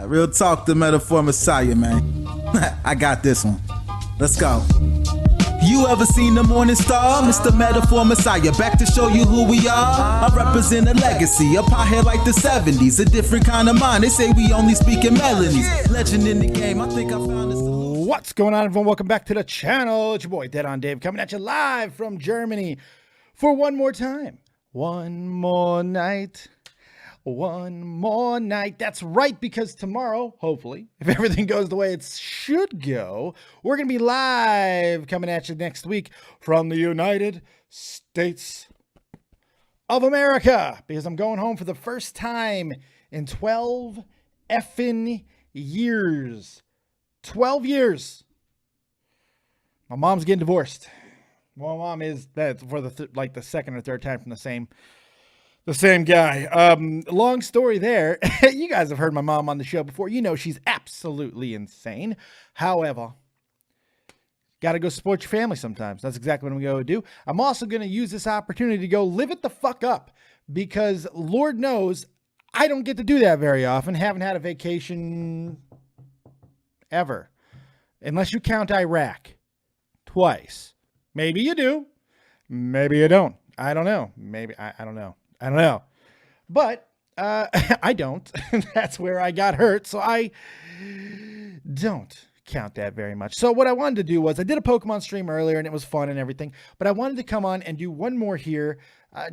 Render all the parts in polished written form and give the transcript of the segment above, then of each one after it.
Real talk, the metaphor messiah, man. I got this one. Let's go. You ever seen the morning star? Mr. Metaphor Messiah, back to show you who we are. I represent a legacy, a pothead like the 70s, a different kind of mind. They say we only speak in melodies. Legend in the game, I think I found this. What's going on, everyone? Welcome back to the channel. It's your boy, Dead on Dave, coming at you live from Germany for one more time. One more night. One more night. That's right, because tomorrow, hopefully, if everything goes the way it should go, we're going to be live coming at you next week from the United States of America, because I'm going home for the first time in 12 effing years. 12 years. My mom's getting divorced. Well, mom is that for the second or third time from the same guy. Long story there. You guys have heard my mom on the show before. You know she's absolutely insane. However, got to go support your family sometimes. That's exactly what I'm going to do. I'm also going to use this opportunity to go live it the fuck up, because Lord knows I don't get to do that very often. Haven't had a vacation ever, unless you count Iraq twice. Maybe you do. Maybe you don't. I don't know. Maybe I don't know. I don't know, but I don't. That's where I got hurt, so I don't count that very much. So what I wanted to do was, I did a Pokemon stream earlier, and it was fun and everything, but I wanted to come on and do one more here.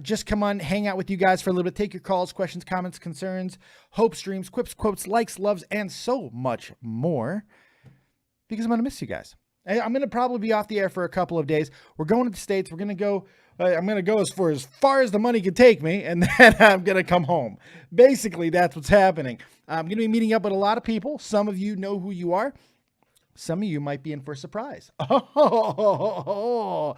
Just come on, hang out with you guys for a little bit, take your calls, questions, comments, concerns, hope streams, quips, quotes, likes, loves, and so much more, because I'm going to miss you guys. I'm going to probably be off the air for a couple of days. We're going to the States. We're going to go... I'm going to go as far as the money can take me, and then I'm going to come home. Basically, that's what's happening. I'm going to be meeting up with a lot of people. Some of you know who you are. Some of you might be in for a surprise. Oh,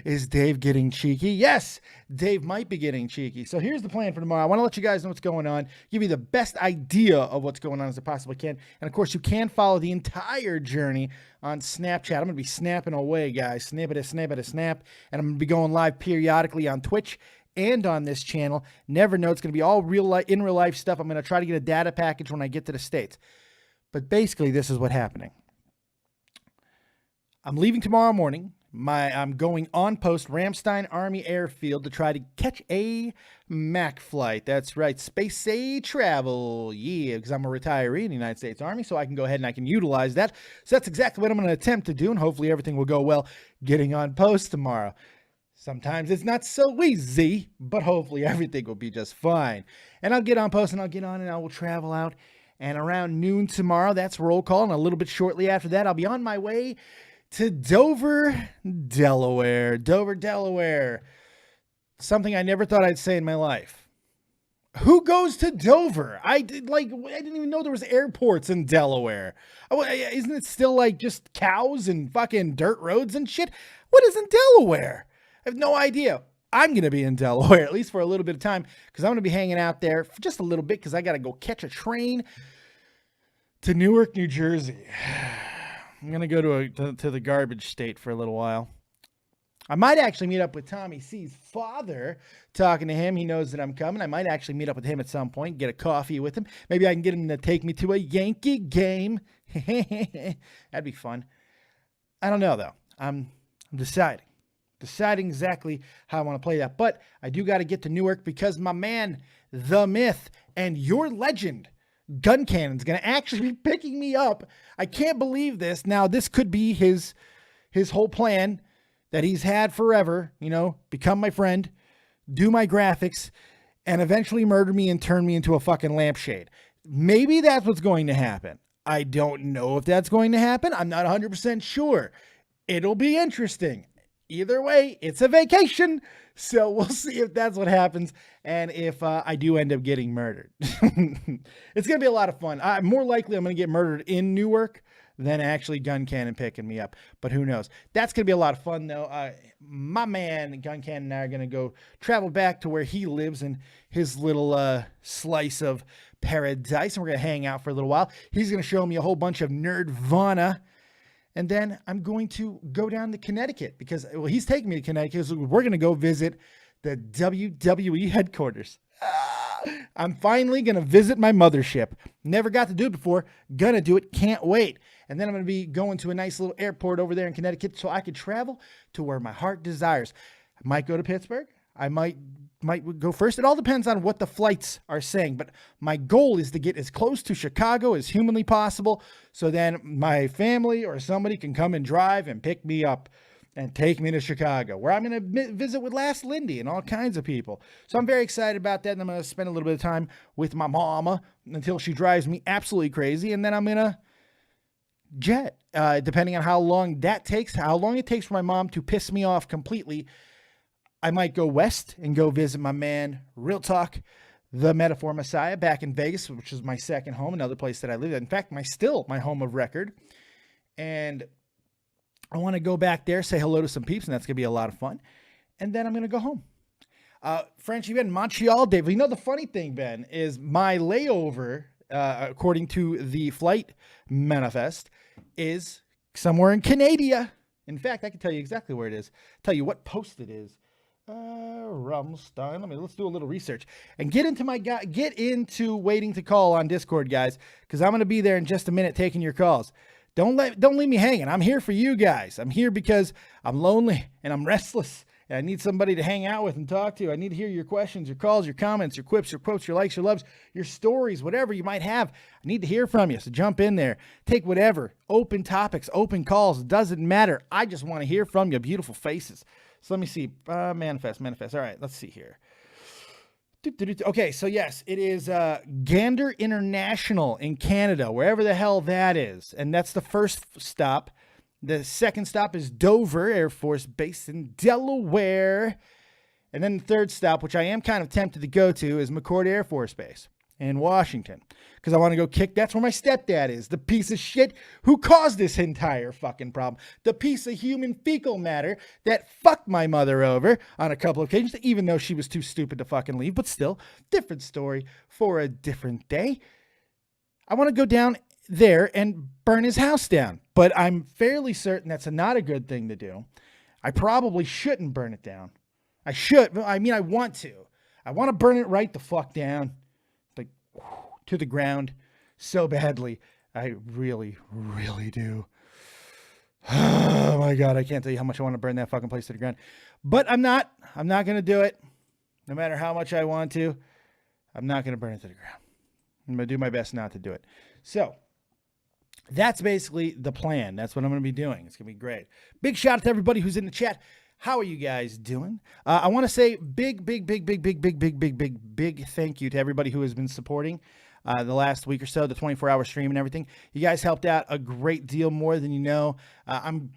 is Dave getting cheeky? Yes, Dave might be getting cheeky. So here's the plan for tomorrow. I want to let you guys know what's going on, give you the best idea of what's going on as I possibly can. And of course, you can follow the entire journey on Snapchat. I'm going to be snapping away, guys. Snap. And I'm going to be going live periodically on Twitch and on this channel. Never know. It's going to be all in real life stuff. I'm going to try to get a data package when I get to the States. But basically, this is what's happening. I'm leaving tomorrow morning. I'm going on post Ramstein Army Airfield to try to catch a Mac flight. That's right, space travel. Yeah, because I'm a retiree in the United States Army, so I can go ahead and I can utilize that. So that's exactly what I'm going to attempt to do, and hopefully everything will go well getting on post tomorrow. Sometimes it's not so easy, but hopefully everything will be just fine. And I'll get on post, and I'll get on, and I will travel out. And around noon tomorrow, that's roll call, and a little bit shortly after that, I'll be on my way to Dover, Delaware. Dover, Delaware. Something I never thought I'd say in my life. Who goes to Dover? I didn't even know there was airports in Delaware. Isn't it still like just cows and fucking dirt roads and shit? What is in Delaware? I have no idea. I'm going to be in Delaware, at least for a little bit of time, because I'm going to be hanging out there for just a little bit, because I got to go catch a train to Newark, New Jersey. I'm going to go to the garbage state for a little while. I might actually meet up with Tommy C's father, talking to him. He knows that I'm coming. I might actually meet up with him at some point, get a coffee with him. Maybe I can get him to take me to a Yankee game. That'd be fun. I don't know, though. I'm deciding exactly how I want to play that. But I do got to get to Newark, because my man, the myth, and your legend, Guncannon's going to actually be picking me up. I can't believe this. Now, this could be his whole plan that he's had forever, become my friend, do my graphics, and eventually murder me and turn me into a fucking lampshade. Maybe that's what's going to happen. I don't know if that's going to happen. I'm not 100% sure. It'll be interesting. Either way, it's a vacation, so we'll see if that's what happens, and if I do end up getting murdered. It's going to be a lot of fun. More likely I'm going to get murdered in Newark than actually Guncannon picking me up, but who knows? That's going to be a lot of fun, though. My man, Guncannon, and I are going to go travel back to where he lives in his little slice of paradise, and we're going to hang out for a little while. He's going to show me a whole bunch of Nerdvana. And then I'm going to go down to Connecticut, because he's taking me to Connecticut. So we're going to go visit the WWE headquarters. I'm finally going to visit my mothership. Never got to do it before. Gonna do it. Can't wait. And then I'm going to be going to a nice little airport over there in Connecticut so I could travel to where my heart desires. I might go to Pittsburgh. I might go first. It all depends on what the flights are saying. But my goal is to get as close to Chicago as humanly possible so then my family or somebody can come and drive and pick me up and take me to Chicago, where I'm going to visit with Last Lindy and all kinds of people. So I'm very excited about that, and I'm going to spend a little bit of time with my mama until she drives me absolutely crazy, and then I'm going to jet, depending on how long that takes, how long it takes for my mom to piss me off completely. I might go west and go visit my man, Real Talk, the Metaphor Messiah, back in Vegas, which is my second home, another place that I live. In fact, my home of record. And I want to go back there, say hello to some peeps, and that's going to be a lot of fun. And then I'm going to go home. Frenchie, Ben, Montreal, Dave. You know, the funny thing, Ben, is my layover, according to the flight manifest, is somewhere in Canada. In fact, I can tell you exactly where it is. Tell you what post it is. Rumstein. Let's do a little research and get into waiting to call on Discord, guys, because I'm going to be there in just a minute taking your calls. Don't leave me hanging. I'm here for you guys. I'm here because I'm lonely and I'm restless and I need somebody to hang out with and talk to. I need to hear your questions, your calls, your comments, your quips, your quotes, your likes, your loves, your stories, whatever you might have. I need to hear from you. So jump in there. Take whatever. Open topics, open calls. It doesn't matter. I just want to hear from you. Beautiful faces. So let me see. Manifest. All right, let's see here. Okay, so yes, it is Gander International in Canada, wherever the hell that is. And that's the first stop. The second stop is Dover Air Force Base in Delaware. And then the third stop, which I am kind of tempted to go to, is McCord Air Force Base in Washington. Because I want to go that's where my stepdad is. The piece of shit who caused this entire fucking problem. The piece of human fecal matter that fucked my mother over on a couple of occasions, even though she was too stupid to fucking leave. But still, different story for a different day. I want to go down there and burn his house down. But I'm fairly certain that's not a good thing to do. I probably shouldn't burn it down. I should. I want to. I want to burn it right the fuck down. Like, to the ground so badly. I really, really do. Oh my God. I can't tell you how much I want to burn that fucking place to the ground. But I'm not going to do it. No matter how much I want to. I'm not going to burn it to the ground. I'm going to do my best not to do it. So that's basically the plan. That's what I'm going to be doing. It's going to be great. Big shout out to everybody who's in the chat. How are you guys doing? I want to say big thank you to everybody who has been supporting the last week or so, the 24-hour stream and everything. You guys helped out a great deal more than you know. I'm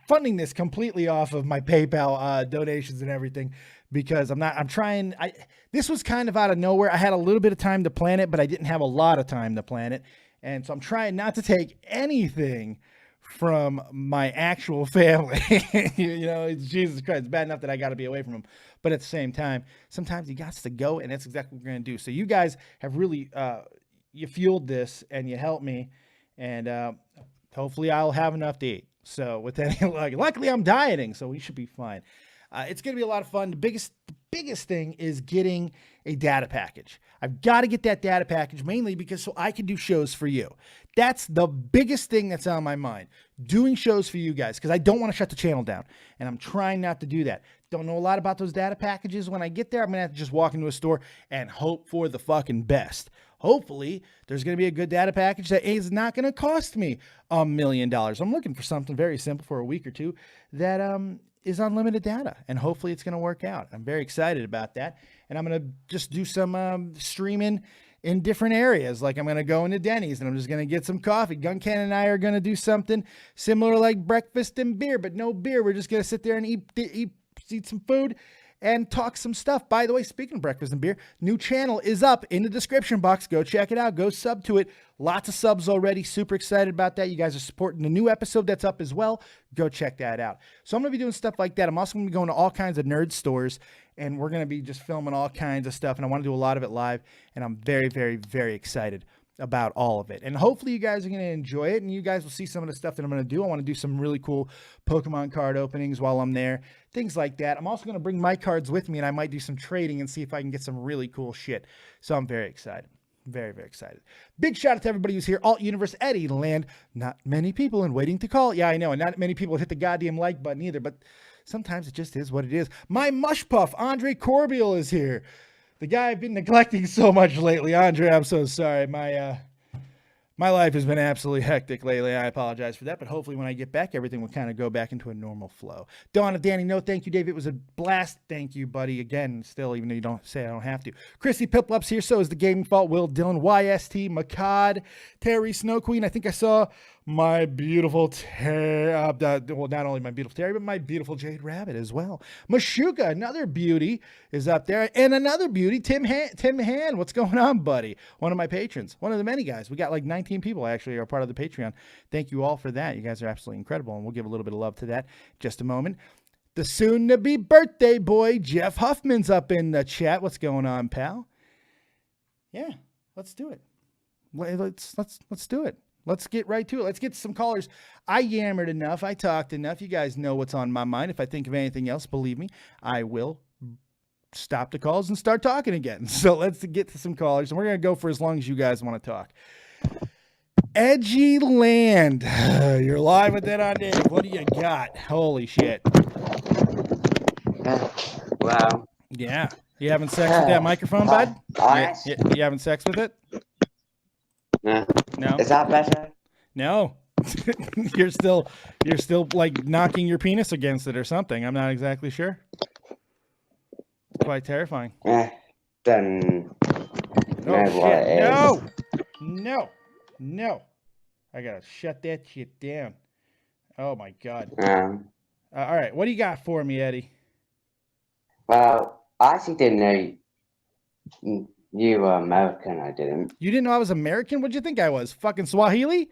funding this completely off of my PayPal donations and everything because this was kind of out of nowhere. I had a little bit of time to plan it, but I didn't have a lot of time to plan it. And so I'm trying not to take anything from my actual family. It's Jesus Christ. It's bad enough that I got to be away from them. But at the same time, sometimes you got to go, and that's exactly what we're going to do. So you guys have really, you fueled this, and you helped me, and hopefully I'll have enough to eat. So with any luck, luckily I'm dieting, so we should be fine. It's going to be a lot of fun. The biggest thing is getting a data package. I've got to get that data package mainly because so I can do shows for you. That's the biggest thing that's on my mind. Doing shows for you guys because I don't want to shut the channel down. And I'm trying not to do that. Don't know a lot about those data packages. When I get there, I'm going to have to just walk into a store and hope for the fucking best. Hopefully, there's going to be a good data package that is not going to cost me $1 million. I'm looking for something very simple for a week or two that is unlimited data, and hopefully it's going to work out. I'm very excited about that, and I'm going to just do some streaming in different areas. Like I'm going to go into Denny's, and I'm just going to get some coffee. Guncannon and I are going to do something similar like breakfast and beer, but no beer. We're just going to sit there and eat some food and talk some stuff. By the way, speaking of breakfast and beer, new channel is up in the description box. Go check it out. Go sub to it. Lots of subs already. Super excited about that. You guys are supporting the new episode that's up as well. Go check that out. So I'm going to be doing stuff like that. I'm also going to be going to all kinds of nerd stores, and we're going to be just filming all kinds of stuff, and I want to do a lot of it live, and I'm very, very, very excited about all of it. And hopefully you guys are going to enjoy it, and you guys will see some of the stuff that I'm going to do. I want to do some really cool Pokemon card openings while I'm there, things like that. I'm also going to bring my cards with me, and I might do some trading and see if I can get some really cool shit. So I'm very excited. Very, very excited. Big shout out to everybody who's here. Alt Universe Eddie Land. Not many people and waiting to call. Yeah, I know. And not many people hit the goddamn like button either, but sometimes it just is what it is. My Mush Puff, Andre Corbiel, is here. The guy I've been neglecting so much lately. Andre, I'm so sorry. My life has been absolutely hectic lately. I apologize for that, but hopefully when I get back, everything will kind of go back into a normal flow. Donna, Danny, no, thank you, Dave. It was a blast. Thank you, buddy. Again, still, even though you don't say I don't have to. Chrissy Piplup's here. So is the Gaming Fault. Will Dillon, YST, Makad, Terry, Snow Queen. I think I saw my beautiful Terry. Well, not only my beautiful Terry, but my beautiful Jade Rabbit as well. Mashuka, another beauty, is up there. And another beauty, Tim Han. What's going on, buddy? One of my patrons. One of the many guys. We got like 19 people actually are part of the Patreon. Thank you all for that. You guys are absolutely incredible, and we'll give a little bit of love to that in just a moment. The soon-to-be birthday boy, Jeff Huffman's up in the chat. What's going on, pal? Yeah, let's do it. Let's do it. Let's get right to it. Let's get some callers. I yammered enough. I talked enough. You guys know what's on my mind. If I think of anything else, believe me, I will stop the calls and start talking again. So let's get to some callers, and we're going to go for as long as you guys want to talk. Edgy Land. You're live with that on Dave. What do you got? Holy shit. Wow. Yeah. You having sex with that microphone, bud? You having sex with it? No. Is that better? No. You're still like knocking your penis against it or something. I'm not exactly sure. Quite terrifying. Then Oh shit. No. I gotta shut that shit down. Oh my god. All right. What do you got for me, Eddie? Well, I actually didn't know you were American. I didn't. You didn't know I was American? What'd you think I was? Fucking Swahili?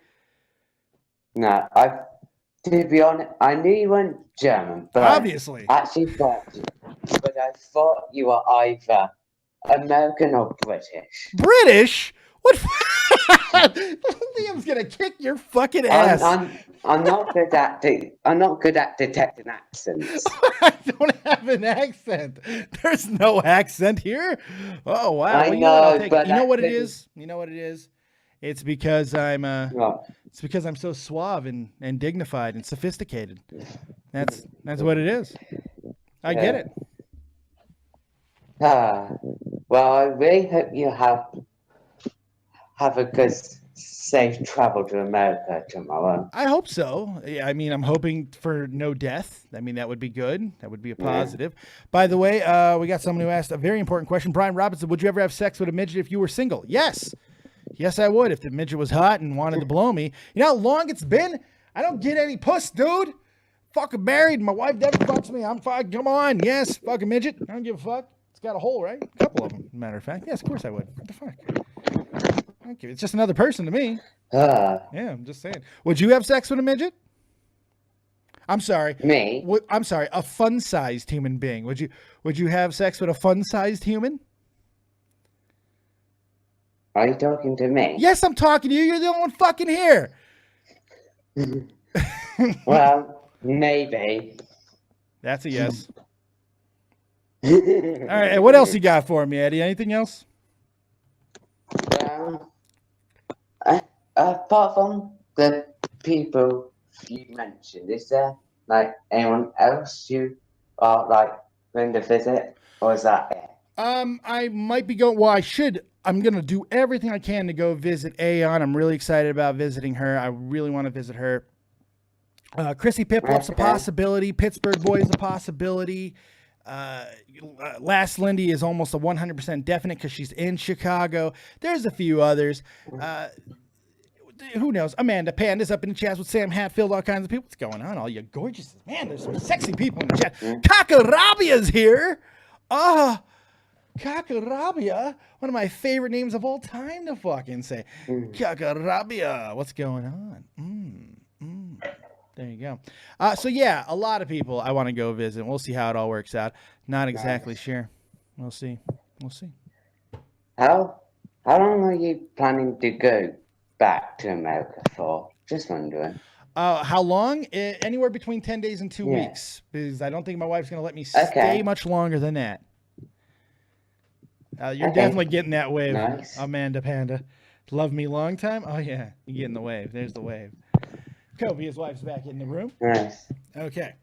No, to be honest, I knew you weren't German, but Obviously. I thought you were either American or British. British? What? Liam's gonna kick your fucking ass. I'm not good at detecting accents. I don't have an accent. There's no accent here. Oh wow. I know, but you know what it is? You know what it is? It's because I'm it's because I'm so suave and dignified and sophisticated. That's what it is. I get it. Well, I really hope you have a good, safe travel to America tomorrow. I hope so. I mean, I'm hoping for no death. I mean, that would be good. That would be a positive. Yeah. By the way, we got someone who asked a very important question. Brian Robinson, would you ever have sex with a midget if you were single? Yes. Yes, I would. If the midget was hot and wanted to blow me. You know how long it's been? I don't get any puss, dude. Fucking married. My wife never fucks me. I'm fine. Come on. Yes. Fucking midget. I don't give a fuck. It's got a hole, right? A couple of them, matter of fact. Yes, of course I would. What the fuck? Thank you. It's just another person to me. Yeah, I'm just saying. Would you have sex with a midget? I'm sorry. Me? I'm sorry. A fun-sized human being. Would you have sex with a fun-sized human? Are you talking to me? Yes, I'm talking to you. You're the only one fucking here. Well, maybe. That's a yes. All right. And what else you got for me, Eddie? Anything else? Well, apart from the people you mentioned, is there like anyone else you are like going to visit, or is that it? I might be going. Well, I should. I'm gonna do everything I can to go visit Aeon. I'm really excited about visiting her. I really want to visit her. Chrissy Piplup's a possibility. Pittsburgh Boy is a possibility. Last Lindy is almost a 100% definite because she's in Chicago. There's a few others. Who knows? Amanda Panda's up in the chat with Sam Hatfield, all kinds of people. What's going on? All you gorgeous. Man, there's some sexy people in the chat. Kakarabia's here. Kakarabia. One of my favorite names of all time to fucking say. Kakarabia. What's going on? There you go. So yeah, a lot of people I want to go visit. We'll see how it all works out. Not exactly sure. We'll see. How How long are you planning to go back to America for? Just wondering. How long? Anywhere between 10 days and 2 Yeah. weeks, because I don't think my wife's going to let me Okay. stay much longer than that. You're Okay. definitely getting that wave, Nice. Amanda Panda. Love me long time? Oh, yeah. You getting the wave. There's the wave. Copious wife's back in the room. Nice. Okay.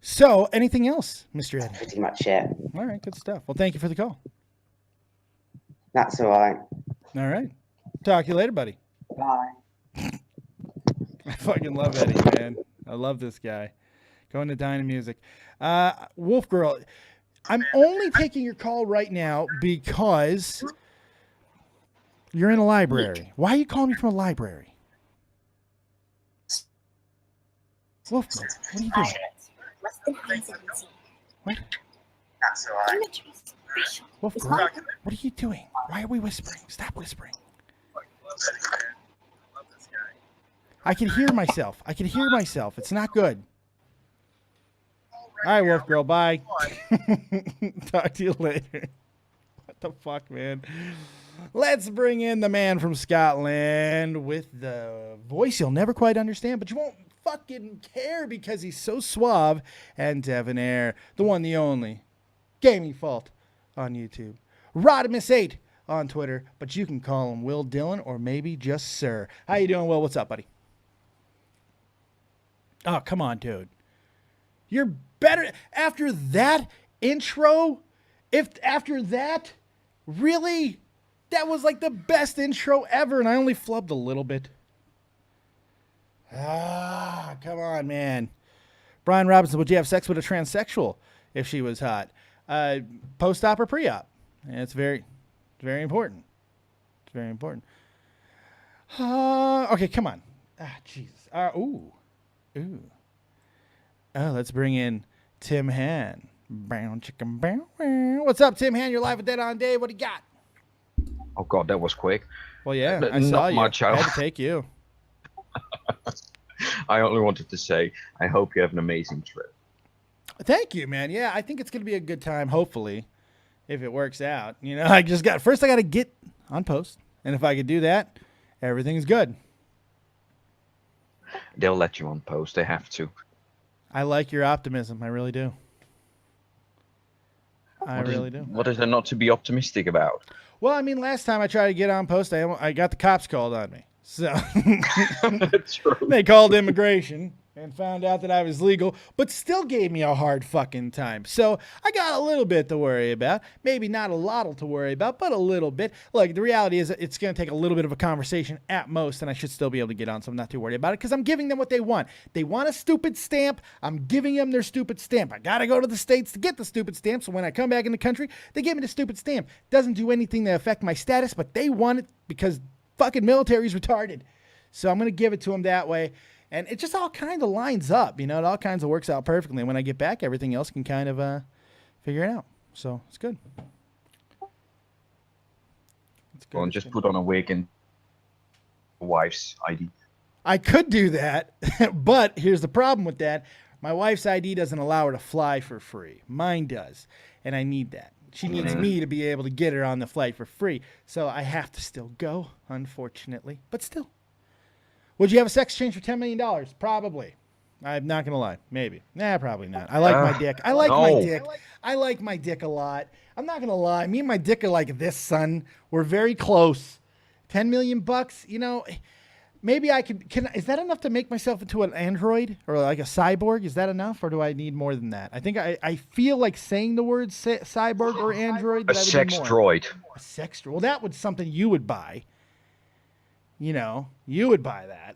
So, anything else, Mr. Eddie? Pretty much it. All right, good stuff. Well, thank you for the call. That's all right. All right. Talk to you later, buddy. Bye. I fucking love Eddie, man. I love this guy. Going to Dyna Music. Wolf Girl, I'm only taking your call right now because you're in a library. Why are you calling me from a library? Wolf Girl, what are you doing? What? That's all right. Wolf Girl, what are you doing? Why are we whispering? Stop whispering. I can hear myself. It's not good. All right, Wolf Girl, bye. Talk to you later. What the fuck, man? Let's bring in the man from Scotland with the voice you'll never quite understand, but you won't fucking care because he's so suave and debonair. The one, the only. Gaming Fault on YouTube. Rodimus8 on Twitter, but you can call him Will Dillon or maybe just Sir. How you doing, Will? What's up, buddy? Oh, come on, dude. You're better after that intro. If after that, really, that was like the best intro ever, and I only flubbed a little bit. Come on, man. Brian Robinson, would you have sex with a transsexual if she was hot? Post-op or pre-op? And it's very important. It's very important. Okay, come on. Jesus. Ooh. Oh, let's bring in Tim Han. Brown chicken, brown. What's up, Tim Han? You're live with Dead on Dave. What do you got? Oh God, that was quick. Well, yeah, I saw you. Much. I had to take you. I only wanted to say, I hope you have an amazing trip. Thank you, man. Yeah, I think it's gonna be a good time. Hopefully, if it works out. You know, I got to get on post, and if I could do that, everything's good. They'll let you on post. They have to. I like your optimism. I really do. I really do. What is there not to be optimistic about? Well, I mean, last time I tried to get on post, I got the cops called on me. So That's true. They called immigration and found out that I was legal, but still gave me a hard fucking time. So I got a little bit to worry about. Maybe not a lot to worry about, but a little bit. Look, the reality is it's going to take a little bit of a conversation at most, and I should still be able to get on, so I'm not too worried about it because I'm giving them what they want. They want a stupid stamp. I'm giving them their stupid stamp. I got to go to the States to get the stupid stamp, so when I come back in the country, they give me the stupid stamp. Doesn't do anything to affect my status, but they want it because fucking military's retarded. So I'm going to give it to them that way. And it just all kind of lines up, you know, it all kinds of works out perfectly. When I get back, everything else can kind of figure it out. So it's good. It's good. Well, just put on a wig and wife's ID. I could do that, but here's the problem with that. My wife's ID doesn't allow her to fly for free. Mine does, and I need that. She needs me to be able to get her on the flight for free. So I have to still go, unfortunately, but still. Would you have a sex change for $10 million? Probably. I'm not going to lie. Maybe. Nah, probably not. I like my dick. I like my dick. I like my dick a lot. I'm not going to lie. Me and my dick are like this, son. We're very close. $10 million, you know, maybe I could. Is that enough to make myself into an android or like a cyborg? Is that enough, or do I need more than that? I think I feel like saying the word cyborg or android. A sex droid. A sex droid. Well, that was something you would buy. You know, you would buy that.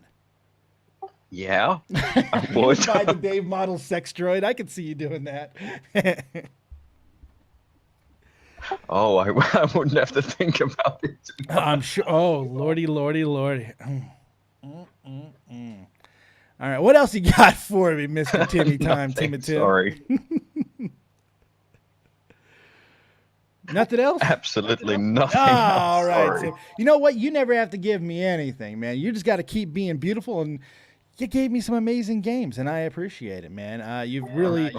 Yeah, I You would would. buy the Dave model sex droid. I could see you doing that. Oh, I wouldn't have to think about it. I'm sure. Oh, lordy. All right, what else you got for me, Mr. Timmy Time, Nothing, Timmy Tim? Sorry. Nothing else? Absolutely nothing. All right. Sorry. Tim. You know what? You never have to give me anything, man. You just got to keep being beautiful, and you gave me some amazing games, and I appreciate it, man. You've really,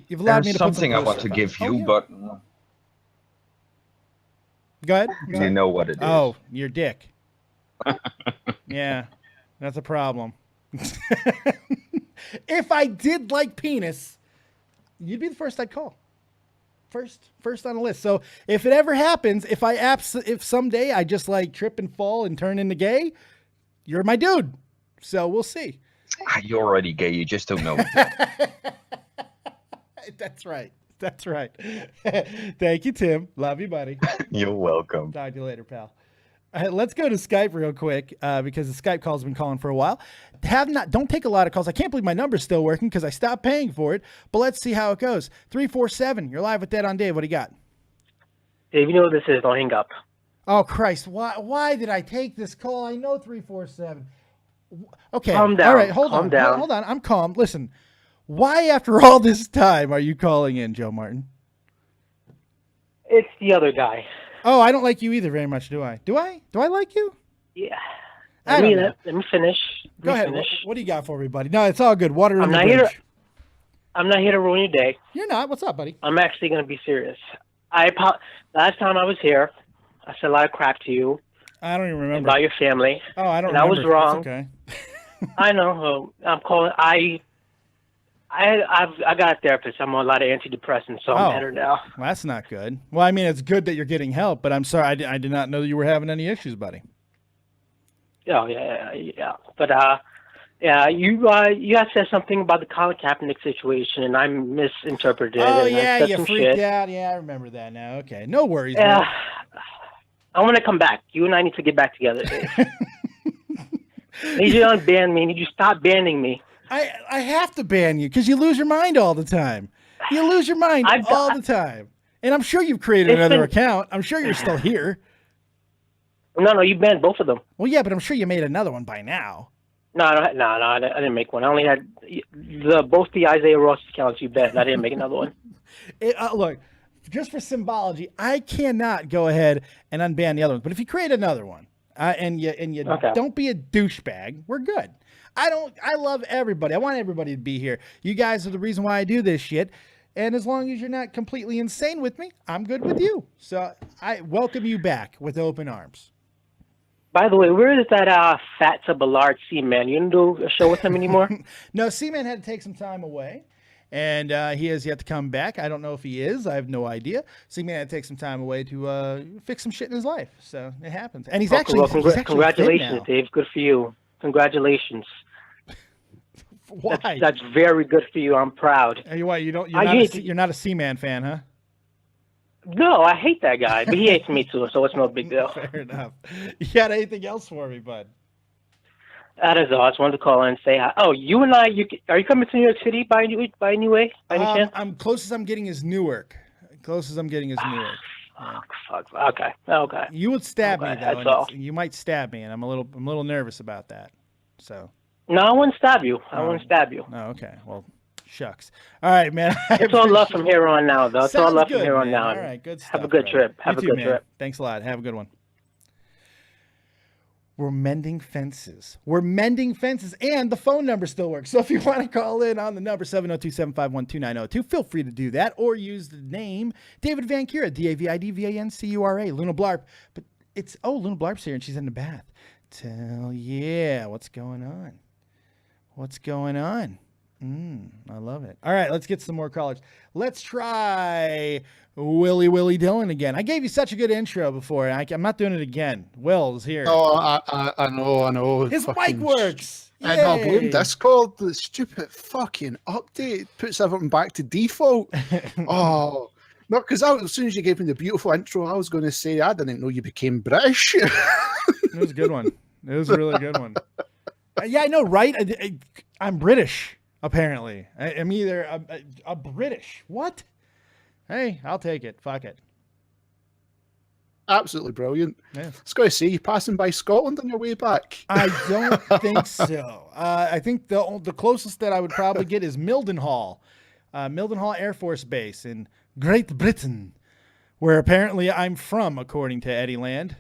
you've allowed me There's to put something I some want to stuff give on. you, Yeah. but Go ahead. You know what it is. Oh, your dick. Yeah, that's a problem. If I did like penis, you'd be the first I'd call. First on the list. So if it ever happens, if someday I just like trip and fall and turn into gay, you're my dude. So we'll see. You're already gay. You just don't know it. That's right. That's right. Thank you, Tim. Love you, buddy. You're welcome. Talk to you later, pal. All right, let's go to Skype real quick because the Skype call's been calling for a while. Don't take a lot of calls. I can't believe my number's still working because I stopped paying for it. But let's see how it goes. 347. You're live with Dead on Dave. What do you got? Dave, you know what this is. Don't hang up. Oh Christ! Why did I take this call? I know 347. Okay. Calm down. All right. Hold on. I'm calm. Listen. Why, after all this time, are you calling in, Joe Martin? It's the other guy. Oh, I don't like you either very much, do I? Do I like you? Yeah. Let me finish. Go ahead. What do you got for me, buddy? No, it's all good. Water I'm under not the here. bridge. I'm not here to ruin your day. You're not. What's up, buddy? I'm actually going to be serious. Last time I was here, I said a lot of crap to you. I don't even remember. About your family. Oh, I don't and remember. I was wrong. It's okay. I know. I'm calling. I got a therapist. I'm on a lot of antidepressants, so I'm better now. Well, that's not good. Well, I mean, it's good that you're getting help, but I'm sorry. I did not know that you were having any issues, buddy. Oh, yeah. But, you had said something about the Colin Kaepernick situation, and I misinterpreted it. Oh, and yeah, I said you some freaked shit. out. Yeah, I remember that now. Okay, no worries. Yeah. I want to come back. You and I need to get back together, Dave. I need you to unban me. I need you to stop banning me. I have to ban you because you lose your mind all the time. You lose your mind all the time. And I'm sure you've created another account. I'm sure you're still here. No, you banned both of them. Well, yeah, but I'm sure you made another one by now. No, I didn't make one. I only had both the Isaiah Ross accounts you banned. I didn't make another one. Look, just for symbology, I cannot go ahead and unban the other ones. But if you create another one and you okay. Don't be a douchebag, we're good. I love everybody. I want everybody to be here. You guys are the reason why I do this shit. And as long as you're not completely insane with me, I'm good with you. So I welcome you back with open arms. By the way, where is that Fatsa Ballard C-Man? You didn't do a show with him anymore? No, C-Man had to take some time away. And he has yet to come back. I don't know if he is. I have no idea. C-Man had to take some time away to fix some shit in his life. So it happens. And he's actually congratulations, Dave. Good for you. Congratulations. Why? That's very good for you. I'm proud. Hey, why you're not a C-Man fan, huh? No, I hate that guy, but he hates me too, so it's no big deal. Fair enough. You got anything else for me, bud? That is all. I just wanted to call in and say hi. Oh, you and I, are you coming to New York City by any way? By any chance? Closest I'm getting is Newark. Fuck. Okay. You would stab me though. That's all. You might stab me, and I'm a little nervous about that. So. No, I wouldn't stab you. I wouldn't stab you. Oh, okay. Well, shucks. All right, man. It's all love from here on now, though. It's all love from here on now. All right, good stuff. Have a good trip. Have a good trip. Thanks a lot. Have a good one. We're mending fences. And the phone number still works. So if you want to call in on the number 702-751-2902, feel free to do that, or use the name David Vancura, DavidVancura. Luna Blarp. But Luna Blarp's here and she's in the bath. What's going on? I love it. All right, let's get some more callers. Let's try Willie Dillon again. I gave you such a good intro before. I'm not doing it again. Will's here. Oh, I know. His mic works. I know, blame Discord. The stupid fucking update puts everything back to default. Oh, no, because as soon as you gave me the beautiful intro, I was going to say I didn't know you became British. It was a good one. It was a really good one. Yeah, I know, right? I'm British, apparently. I'm either a British. What? Hey, I'll take it. Fuck it. Absolutely brilliant. Yeah. I was going to say, you passing by Scotland on your way back? I don't think so. I think the closest that I would probably get is Mildenhall. Mildenhall Air Force Base in Great Britain, where apparently I'm from, according to Eddie Land.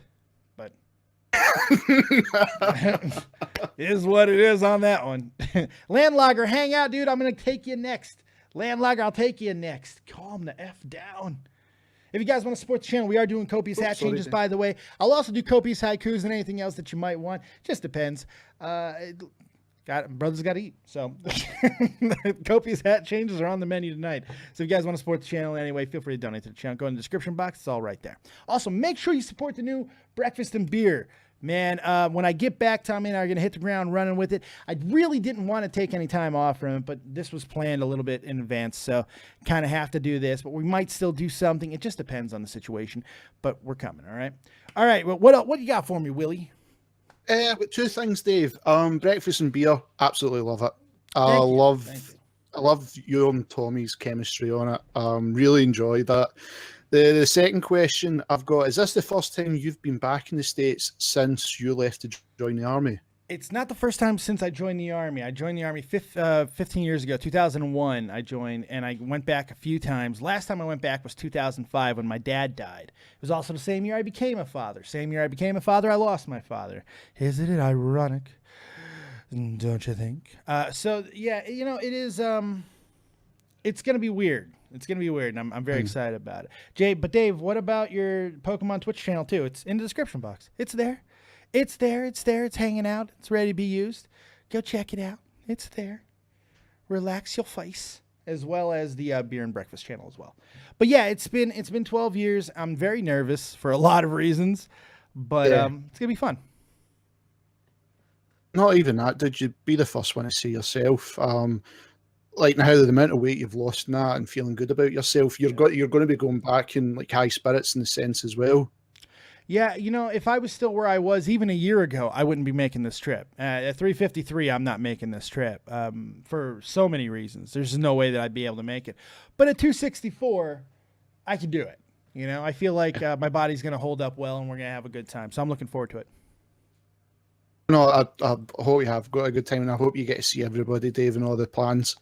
But is what it is on that one. Landlogger, hang out, dude. I'm going to take you next. Landlogger, I'll take you next. Calm the F down. If you guys want to support the channel, we are doing copious hat changes, by the way. I'll also do copious haikus and anything else that you might want. Just depends. Brothers got to eat. So copious hat changes are on the menu tonight. So if you guys want to support the channel anyway, feel free to donate to the channel. Go in the description box. It's all right there. Also, make sure you support the new breakfast and beer. Man, when I get back, Tommy and I are going to hit the ground running with it. I really didn't want to take any time off from it, but this was planned a little bit in advance, so kind of have to do this. But we might still do something. It just depends on the situation, but we're coming, all right? All right, well, what you got for me, Willie? I've got two things, Dave. Breakfast and beer, absolutely love it. I love you and Tommy's chemistry on it. Really enjoyed that. The second question I've got, is this the first time you've been back in the States since you left to join the Army? It's not the first time since I joined the Army. I joined the Army 15 years ago, 2001 I joined, and I went back a few times. Last time I went back was 2005 when my dad died. It was also the same year I became a father. Same year I became a father, I lost my father. Isn't it ironic? Don't you think? So, yeah, you know, it is, it's going to be weird. It's going to be weird, and I'm very excited about it. But Dave, what about your Pokemon Twitch channel, too? It's in the description box. It's there. It's there. It's there. It's hanging out. It's ready to be used. Go check it out. It's there. Relax your face, as well as the Beer and Breakfast channel as well. But, yeah, it's been 12 years. I'm very nervous for a lot of reasons, but it's going to be fun. Not even that. Did you be the first one to see yourself? Like now, the amount of weight you've lost in that and feeling good about yourself, you're going to be going back in like high spirits in the sense as well. Yeah, you know, if I was still where I was even a year ago, I wouldn't be making this trip. At 353, I'm not making this trip for so many reasons. There's no way that I'd be able to make it. But at 264, I can do it. You know, I feel like my body's going to hold up well and we're going to have a good time. So I'm looking forward to it. No, I hope you have got a good time, and I hope you get to see everybody, Dave, and all the plans.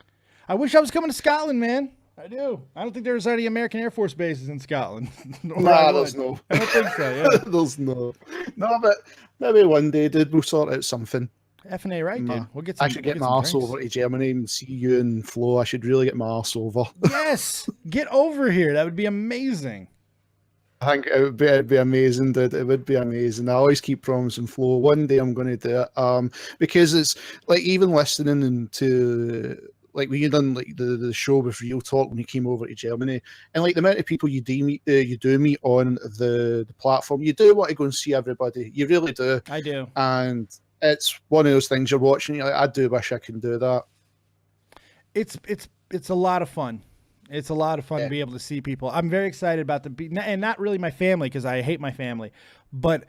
I wish I was coming to Scotland, man. I do. I don't think there's any American Air Force bases in Scotland. Nah, there's no. I don't think so, yeah. There's no. No, but maybe one day, dude, we'll sort out something. F&A, right, dude? We'll get some, I should get my arse over to Germany and see you and Flo. I should really get my arse over. Yes! Get over here. That would be amazing. I think it'd be amazing, dude. It would be amazing. I always keep promising Flo, one day I'm going to do it. Because it's like, even listening to... Like when you done like the show with Real Talk when you came over to Germany, and like the amount of people you do meet on the platform, you do want to go and see everybody. You really do. I do. And it's one of those things you're watching. You're like, I do wish I can do that. It's a lot of fun. It's a lot of fun to be able to see people. I'm very excited about and not really my family because I hate my family, but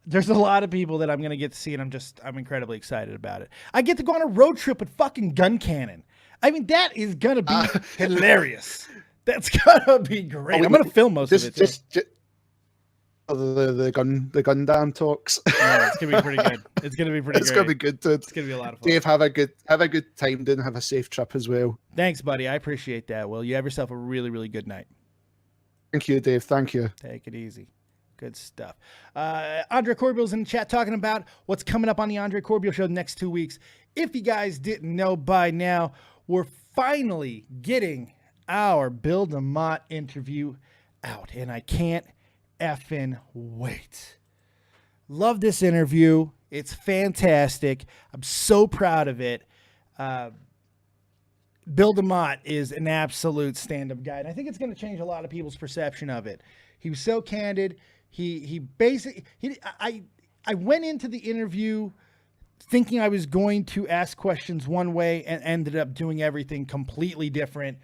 there's a lot of people that I'm going to get to see, and I'm incredibly excited about it. I get to go on a road trip with fucking Guncannon. I mean, that is going to be hilarious. That's going to be great. I'm going to film most of it. The Gundam talks. Yeah, it's going to be pretty good. It's going to be pretty It's great. going to be good, dude. It's going to be a lot of fun. Dave, have a good time, dude, and have a safe trip as well. Thanks, buddy. I appreciate that. Will you have yourself a really, really good night? Thank you, Dave. Thank you. Take it easy. Good stuff. Andre Corbeil's in the chat talking about what's coming up on the Andre Corbeil show the next 2 weeks. If you guys didn't know by now, we're finally getting our Bill DeMott interview out, and I can't effing wait. Love this interview. It's fantastic. I'm so proud of it. Bill DeMott is an absolute stand-up guy, and I think it's going to change a lot of people's perception of it. He was so candid. I went into the interview thinking I was going to ask questions one way and ended up doing everything completely different.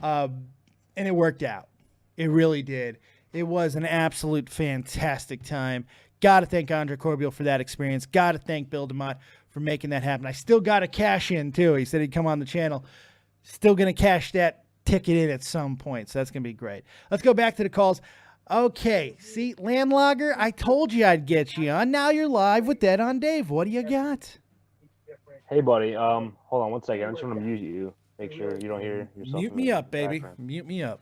And it worked out. It really did. It was an absolute fantastic time. Got to thank Andre Corbeil for that experience. Got to thank Bill DeMott for making that happen. I still got to cash in too. He said he'd come on the channel. Still going to cash that ticket in at some point. So that's going to be great. Let's go back to the calls. Okay, see, Landlogger, I told you I'd get you on. Now you're live with Dead on Dave. What do you got? Hey, buddy. Hold on one second. I just want to mute you. Make sure you don't hear yourself. Mute me up, baby. Mute me up.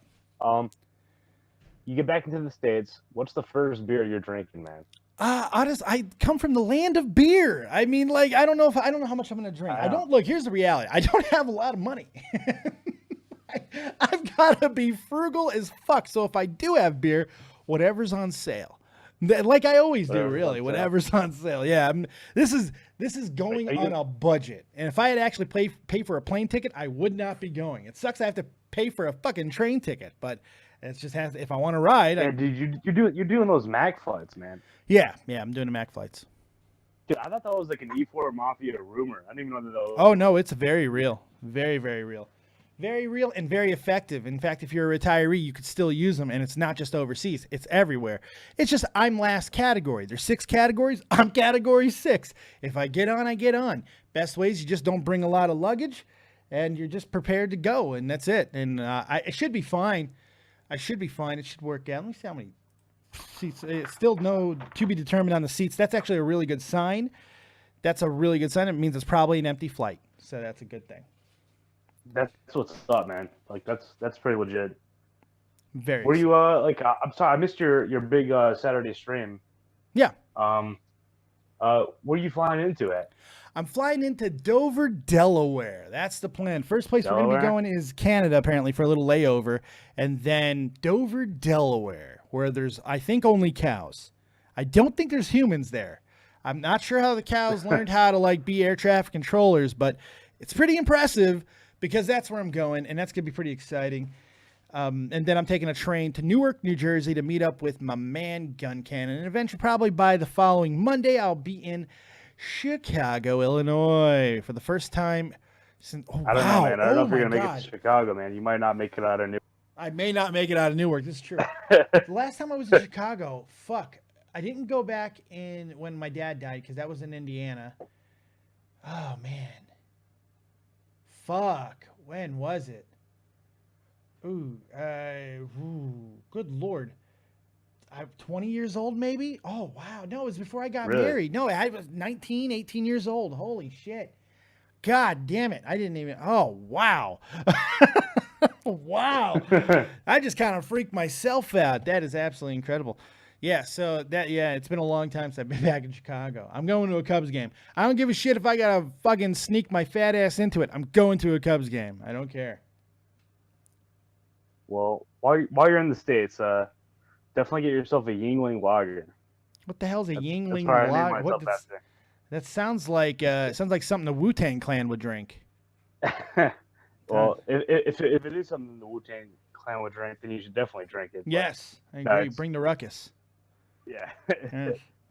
You get back into the States. What's the first beer you're drinking, man? I come from the land of beer. I mean, like, I don't know how much I'm gonna drink. Look, here's the reality. I don't have a lot of money. I've got to be frugal as fuck. So if I do have beer, whatever's on sale. Like I always do, really. Whatever's on sale. Yeah, this is going on a budget. And if I had actually pay for a plane ticket, I would not be going. It sucks I have to pay for a fucking train ticket, but it's just has to, if I want to ride. Yeah, dude, you're doing those Mac flights, man. Yeah, I'm doing the Mac flights. Dude, I thought that was like an E4 Mafia rumor. I didn't even know that was... Oh, no, it's very real. Very, very real. Very real and very effective. In fact, if you're a retiree, you could still use them, and it's not just overseas. It's everywhere. It's just I'm last category. There's 6 categories. I'm category 6. If I get on, I get on. Best ways, you just don't bring a lot of luggage, and you're just prepared to go, and that's it. And it should be fine. I should be fine. It should work out. Let me see how many seats. It's still no to be determined on the seats. That's actually a really good sign. That's a really good sign. It means it's probably an empty flight, so that's a good thing. That's what's up, man. Like that's pretty legit. Very. Were you I'm sorry, I missed your big Saturday stream. Yeah. Where are you flying into at? I'm flying into Dover, Delaware. That's the plan. First place we're going to be going is Canada, apparently, for a little layover. And then Dover, Delaware, where there's, I think, only cows. I don't think there's humans there. I'm not sure how the cows learned how to, be air traffic controllers, but it's pretty impressive because that's where I'm going, and that's going to be pretty exciting. And then I'm taking a train to Newark, New Jersey to meet up with my man Guncannon. And eventually, probably by the following Monday, I'll be in Chicago, Illinois for the first time since. Oh, I don't know, man. I don't know if you're going to make God. it to Chicago, man. You might not make it out of Newark. I may not make it out of Newark. This is true. The last time I was in Chicago, I didn't go back in when my dad died because that was in Indiana. Oh, man. When was it? Ooh, good Lord. I'm 20 years old, maybe? Oh, wow. No, it was before I got married. No, I was 19, 18 years old. Holy shit. God damn it. I didn't even. Oh, wow. Wow. I just kind of freaked myself out. That is absolutely incredible. Yeah, so it's been a long time since I've been back in Chicago. I'm going to a Cubs game. I don't give a shit if I got to fucking sneak my fat ass into it. I'm going to a Cubs game. I don't care. Well, while you're in the States, definitely get yourself a Yingling lager. What the hell's a Yingling lager? That sounds like something the Wu-Tang Clan would drink. Well, if it is something the Wu-Tang Clan would drink, then you should definitely drink it. Yes, I agree. Bring the ruckus. Yeah.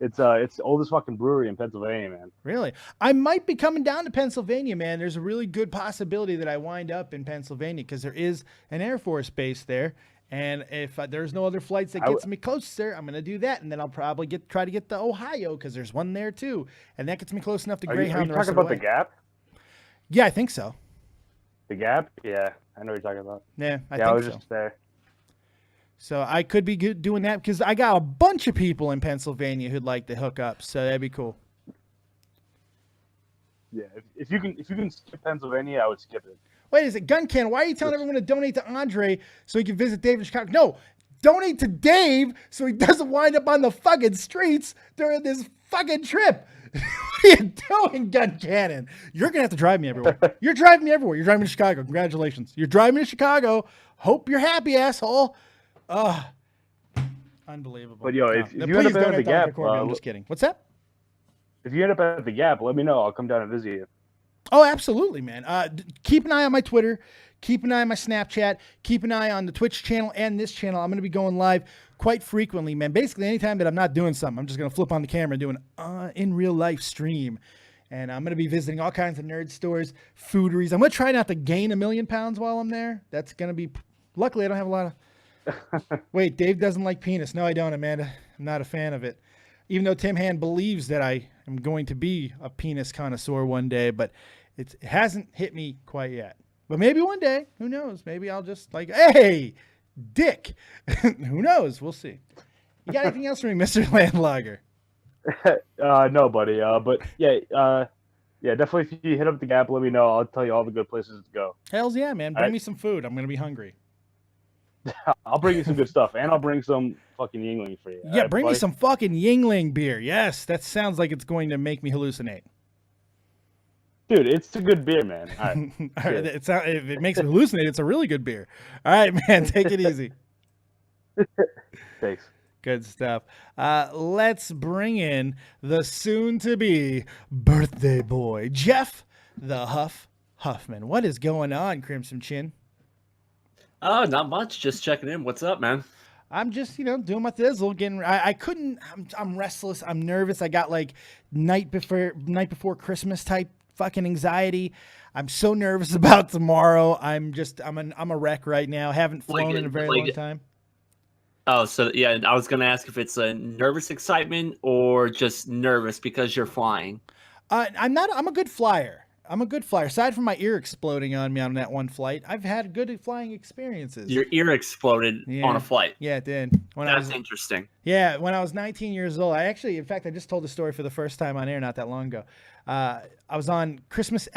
It's the oldest fucking brewery in Pennsylvania, man. Really? I might be coming down to Pennsylvania, man. There's a really good possibility that I wind up in Pennsylvania because there is an Air Force base there. And if there's no other flights that gets me closer, I'm going to do that. And then I'll probably try to get to Ohio because there's one there too. And that gets me close enough to Greyhound. Are you talking about the Gap? Yeah, I think so. The Gap? Yeah, I know what you're talking about. Yeah, I was just there. So I could be doing that because I got a bunch of people in Pennsylvania who'd like to hook up. So that'd be cool. Yeah, if you can skip Pennsylvania, I would skip it. Wait, is it Guncannon? Why are you telling everyone to donate to Andre so he can visit Dave in Chicago? No, donate to Dave so he doesn't wind up on the fucking streets during this fucking trip. What are you doing, Guncannon? You're going to have to drive me everywhere. You're driving me everywhere. You're driving me to Chicago. Congratulations. You're driving me to Chicago. Hope you're happy, asshole. Unbelievable. But yo, if you end up at the Gap, I'm just kidding. What's that? If you end up at the Gap, let me know. I'll come down and visit you. Oh, absolutely, man. Keep an eye on my Twitter. Keep an eye on my Snapchat. Keep an eye on the Twitch channel and this channel. I'm going to be going live quite frequently, man. Basically, anytime that I'm not doing something, I'm just going to flip on the camera and do an in real life stream. And I'm going to be visiting all kinds of nerd stores, fooderies. I'm going to try not to gain 1 million pounds while I'm there. That's going to be. Luckily, I don't have a lot of. Wait, Dave doesn't like penis. No, I don't, Amanda. I'm not a fan of it. Even though Tim Hand believes that I am going to be a penis connoisseur one day, but it hasn't hit me quite yet. But maybe one day, who knows? Maybe I'll just hey, dick. Who knows? We'll see. You got anything else for me, Mr. Landlogger? No, buddy. But yeah, definitely if you hit up the Gap, let me know. I'll tell you all the good places to go. Hells yeah, man. Bring me some food. I'm going to be hungry. I'll bring you some good stuff, and I'll bring some fucking Yingling for you. Yeah, right, bring me some fucking Yingling beer. Yes, that sounds like it's going to make me hallucinate. Dude, it's a good beer, man. All right. All right, if it makes me hallucinate, it's a really good beer. All right, man, take it easy. Thanks. Good stuff. Let's bring in the soon-to-be birthday boy, Jeff the Huff Huffman. What is going on, Crimson Chin? Oh, not much. Just checking in. What's up, man? I'm just, doing my thizzle. I'm restless. I'm nervous. I got like night before Christmas type fucking anxiety. I'm so nervous about tomorrow. I'm a wreck right now. Haven't flown in a very long time. Oh, so yeah, I was gonna ask if it's a nervous excitement or just nervous because you're flying. I'm a good flyer. Aside from my ear exploding on me on that one flight, I've had good flying experiences. Your ear exploded on a flight. Yeah, it did. That's interesting. Yeah, when I was 19 years old, I just told the story for the first time on air not that long ago. I was on Christmas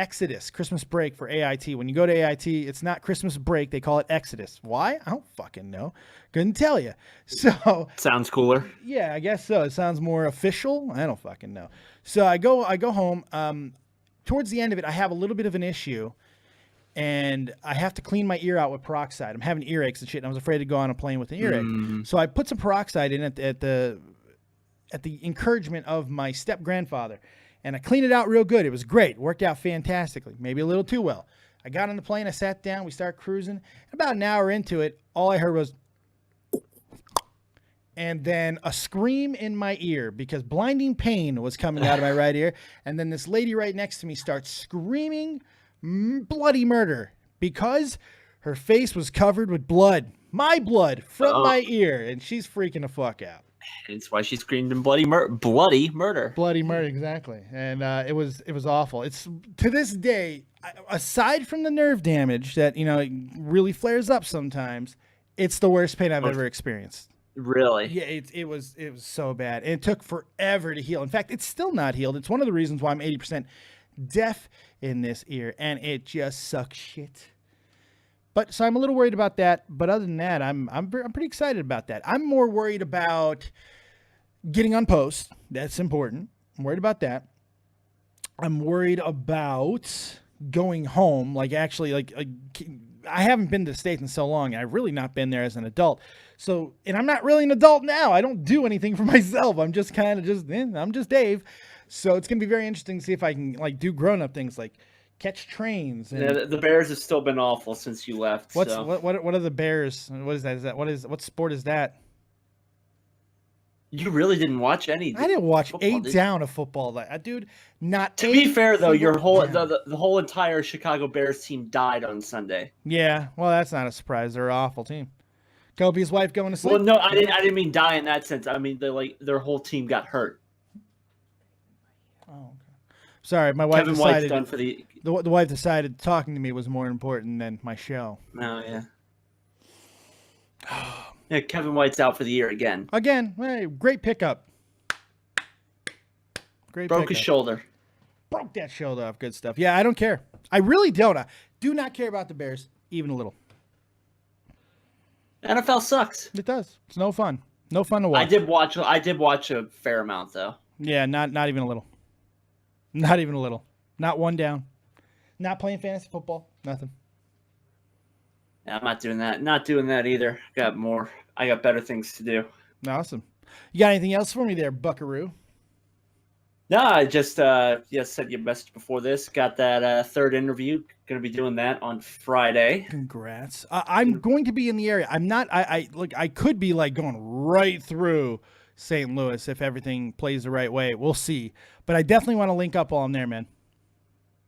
break for AIT. When you go to AIT, it's not Christmas break. They call it Exodus. Why? I don't fucking know. Couldn't tell you. So sounds cooler. Yeah, I guess so. It sounds more official. I don't fucking know. So I go home. Towards the end of it, I have a little bit of an issue, and I have to clean my ear out with peroxide. I'm having earaches and shit, and I was afraid to go on a plane with an earache. So I put some peroxide in at the encouragement of my step-grandfather, and I cleaned it out real good. It was great. It worked out fantastically, maybe a little too well. I got on the plane. I sat down. We started cruising. About an hour into it, all I heard was... and then a scream in my ear because blinding pain was coming out of my right ear. And then this lady right next to me starts screaming bloody murder because her face was covered with blood, my blood from my ear. And she's freaking the fuck out. That's why she screamed in bloody murder. Bloody murder, exactly. And it was awful. It's to this day, aside from the nerve damage that, it really flares up sometimes, it's the worst pain I've ever experienced. Really? Yeah, it was so bad. And it took forever to heal. In fact, it's still not healed. It's one of the reasons why I'm 80% deaf in this ear, and it just sucks shit. But so I'm a little worried about that. But other than that, I'm pretty excited about that. I'm more worried about getting on post. That's important. I'm worried about that. I'm worried about going home. Like actually, I haven't been to the States in so long, and I've really not been there as an adult. So, and I'm not really an adult now. I don't do anything for myself. I'm just I'm just Dave. So it's going to be very interesting to see if I can do grown-up things like catch trains. And yeah, the Bears have still been awful since you left. What are the Bears? What is that? What sport is that? You really didn't watch any. I didn't watch football, 8 down of football. Dude, not to be fair though, your whole the whole entire Chicago Bears team died on Sunday. Yeah, well, that's not a surprise. They're an awful team. Kobe's wife going to sleep. Well, no, I didn't mean die in that sense. I mean their whole team got hurt. Oh, okay. Sorry, my wife Kevin decided White's done for the wife decided talking to me was more important than my show. Oh yeah. Yeah, Kevin White's out for the year again. Hey, great pickup. Broke his shoulder. Broke that shoulder off. Good stuff. Yeah, I don't care. I really don't. I do not care about the Bears, even a little. NFL sucks. It does. It's no fun. No fun to watch. I did watch a fair amount though. Yeah, not even a little. Not even a little. Not one down. Not playing fantasy football. Nothing. Yeah, I'm not doing that. Not doing that either. I got better things to do. Awesome. You got anything else for me there, Buckaroo? No, I just sent you a message before this. Got that third interview. Going to be doing that on Friday. Congrats. I'm going to be in the area. I'm not. I could be going right through St. Louis if everything plays the right way. We'll see. But I definitely want to link up while I'm there, man.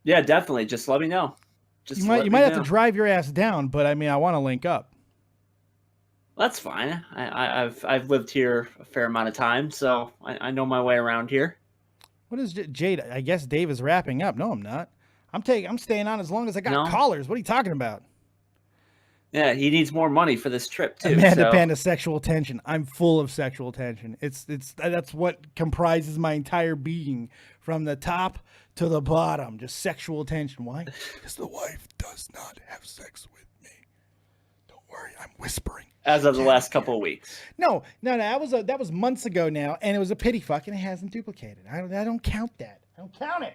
Yeah, definitely. Just let me know. You might have to drive your ass down, but I want to link up. That's fine. I've lived here a fair amount of time, so I know my way around here. What is Jade? I guess Dave is wrapping up. No, I'm not. I'm staying on as long as I got callers. What are you talking about? Yeah, he needs more money for this trip too. Amanda Panda, sexual tension. I'm full of sexual tension. That's what comprises my entire being, from the top to the bottom. Just sexual tension. Why? Because the wife does not have sex with me. Don't worry, I'm whispering. As of the last couple of weeks. No. That was months ago now, and it was a pity fuck, and it hasn't duplicated. I don't count that. I don't count it.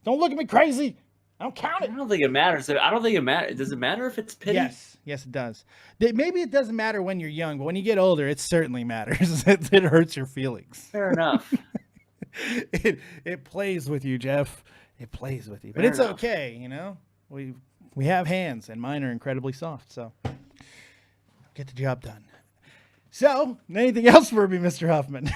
Don't look at me crazy. I don't count it. I don't think it matters. I don't think it matters. Does it matter if it's pity? Yes, it does. Maybe it doesn't matter when you're young, but when you get older, it certainly matters. It hurts your feelings. Fair enough. It plays with you, Jeff. It plays with you, but it's okay. You know, we have hands, and mine are incredibly soft, so get the job done. So, anything else for me, Mr. Huffman?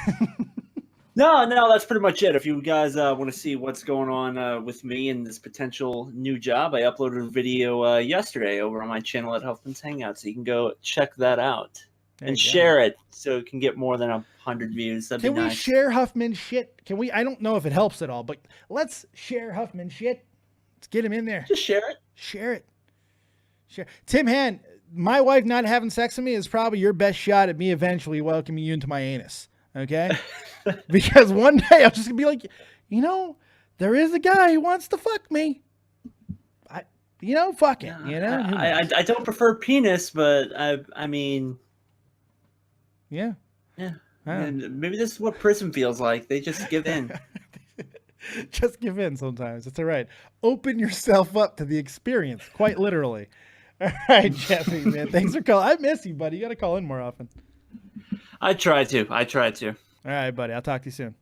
No, that's pretty much it. If you guys want to see what's going on with me and this potential new job, I uploaded a video yesterday over on my channel at Huffman's Hangout, so you can go check that out and share it so it can get more than 100 views. That'd be nice. Can we share Huffman shit? Can we? I don't know if it helps at all, but let's share Huffman shit. Let's get him in there. Just share it. Share it. Share. Tim Han, my wife not having sex with me is probably your best shot at me eventually welcoming you into my anus. Okay? Because one day I'm just gonna be like, you know, there is a guy who wants to fuck me. Fuck it. You know, I don't prefer penis, but I mean, yeah. And maybe this is what prison feels like. They just give in. Just give in sometimes. It's all right. Open yourself up to the experience, quite literally. All right, Jeffy, man. Thanks for calling. I miss you, buddy. You got to call in more often. I try to. All right, buddy. I'll talk to you soon.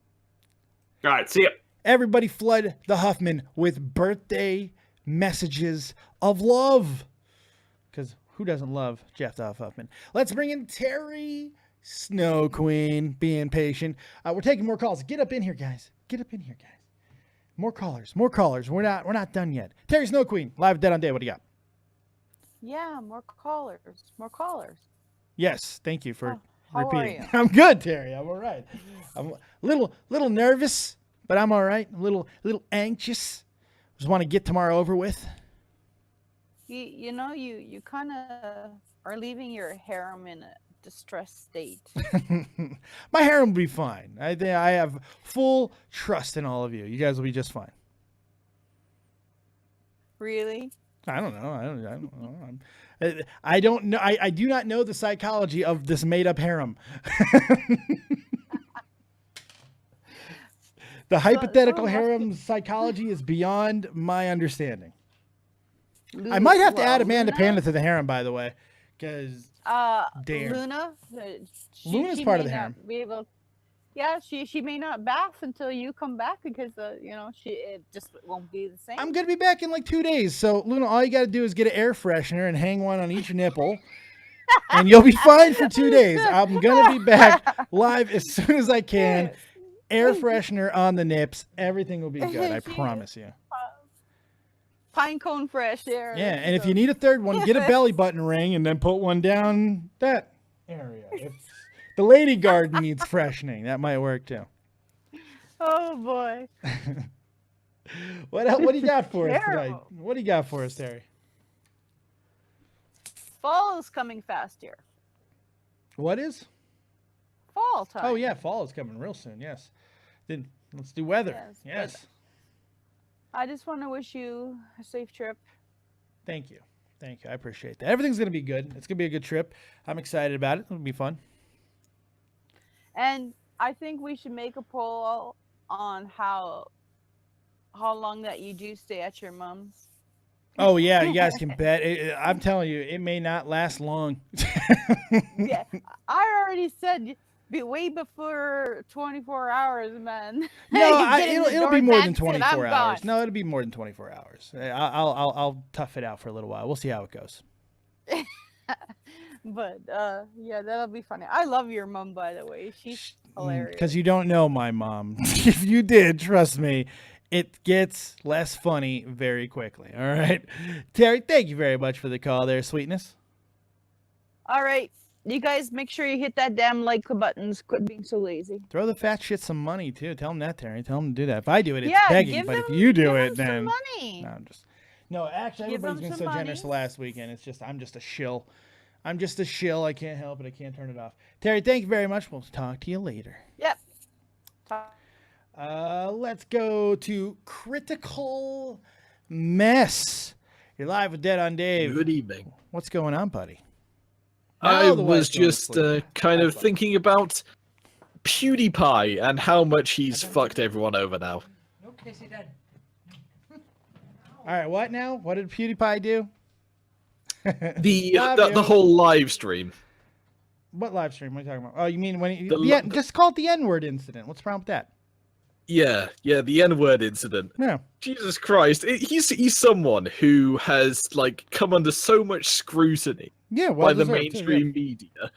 All right. See ya. Everybody flood the Huffman with birthday messages of love. Because who doesn't love Jeff the Huffman? Let's bring in Terry Snow Queen, being patient. We're taking more calls. Get up in here, guys. More callers. We're not done yet. Terry Snow Queen, live Dead on Day. What do you got? Yeah, more callers. Yes, thank you for repeating. Are you? I'm good, Terry. I'm all right. I'm a little nervous, but I'm all right. A little anxious. Just want to get tomorrow over with. You know, you kind of are leaving your harem in a distressed state. My harem will be fine. I have full trust in all of you. You guys will be just fine. Really? I don't know. I don't know. I do not know the psychology of this made-up harem. The hypothetical harem psychology is beyond my understanding. I might have to add Amanda Panda to the harem, by the way, because damn. Luna's part of the harem. Yeah, she may not bath until you come back because it just won't be the same. I'm gonna be back in like 2 days, so Luna, all you gotta do is get an air freshener and hang one on each nipple, and you'll be fine for 2 days. I'm gonna be back live as soon as I can. Air freshener on the nips, everything will be good. I promise you. Pine cone fresh air. Yeah, and if you need a third one, get a belly button ring and then put one down that area. If the lady garden needs freshening, that might work too. Oh boy. What do you got for us tonight? What do you got for us, Terry? Fall is coming fast here. What is? Fall time. Oh yeah, fall is coming real soon. Yes. Then let's do weather. Yes. I just want to wish you a safe trip. Thank you. I appreciate that. Everything's gonna be good. It's gonna be a good trip. I'm excited about it. It'll be fun. And I think we should make a poll on how long that you do stay at your mom's. Oh yeah, you guys can bet. I'm telling you, it may not last long. Yeah, I already said way before 24 hours, man. No, it'll be more than 24 hours. No, it'll be more than 24 hours. I'll tough it out for a little while. We'll see how it goes. But yeah, that'll be funny. I love your mom, by the way. She's hilarious. Because you don't know my mom. If you did, trust me, it gets less funny very quickly. All right, Terry, thank you very much for the call there, sweetness. All right, you guys make sure you hit that damn like buttons. Quit being so lazy. Throw the fat shit some money too. Tell them that, Terry. Tell them to do that. If I do it, it's begging. But if you do it, then money. No, actually, everybody's been so generous the last weekend. It's just I'm just a shill. I can't help it. I can't turn it off. Terry, thank you very much. We'll talk to you later. Yep. Let's go to Critical Mess. You're live with Dead on Dave. Good evening. What's going on, buddy? I was just kind of thinking about PewDiePie and how much he's fucked everyone over now. All right, what now? What did PewDiePie do? The whole live stream. What live stream? What are you talking about? Oh, you mean when he, The just call it the N-word incident. What's the problem with that? Yeah, the N-word incident. Yeah. Jesus Christ, he's someone who has like come under so much scrutiny by the mainstream media,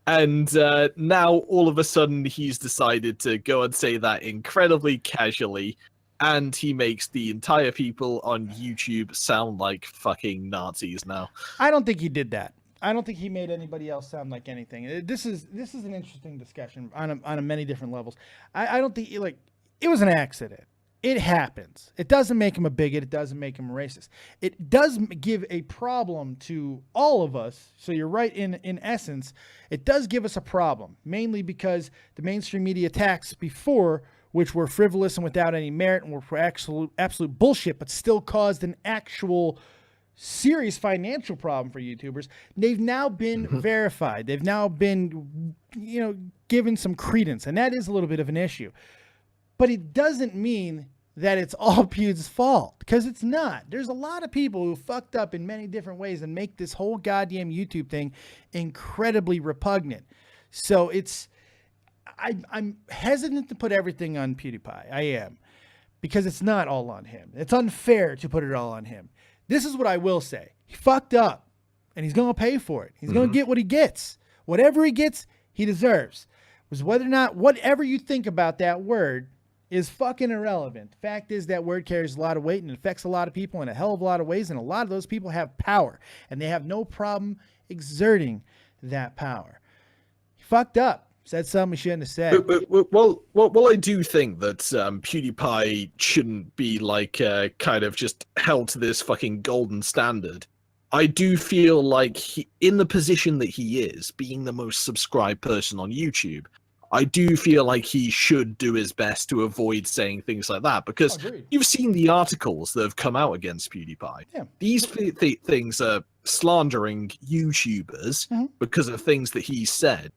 and now all of a sudden he's decided to go and say that incredibly casually, and he makes the entire people on YouTube sound like fucking Nazis now. I don't think he did that. I don't think he made anybody else sound like anything. This is an interesting discussion on a many different levels. I don't think it was an accident. It happens. It doesn't make him a bigot. It doesn't make him a racist. It does give a problem to all of us. So you're right in essence. It does give us a problem, mainly because the mainstream media attacks before, which were frivolous and without any merit and were for absolute bullshit, but still caused an actual serious financial problem for YouTubers. They've now been verified. They've now been, given some credence, and that is a little bit of an issue. But it doesn't mean that it's all Pew's fault, because it's not. There's a lot of people who fucked up in many different ways and make this whole goddamn YouTube thing incredibly repugnant. So I'm hesitant to put everything on PewDiePie. I am, because it's not all on him. It's unfair to put it all on him. This is what I will say. He fucked up, and he's going to pay for it. He's going to get what he gets. Whatever he gets, he deserves. Was whether or not, whatever you think about that word is fucking irrelevant. The fact is that word carries a lot of weight and affects a lot of people in a hell of a lot of ways, and a lot of those people have power, and they have no problem exerting that power. He fucked up. Said something he shouldn't have said. Well, I do think that PewDiePie shouldn't be kind of just held to this fucking golden standard. I do feel like in the position that he is, being the most subscribed person on YouTube, I do feel like he should do his best to avoid saying things like that, because you've seen the articles that have come out against PewDiePie. Yeah. These things are slandering YouTubers because of things that he said.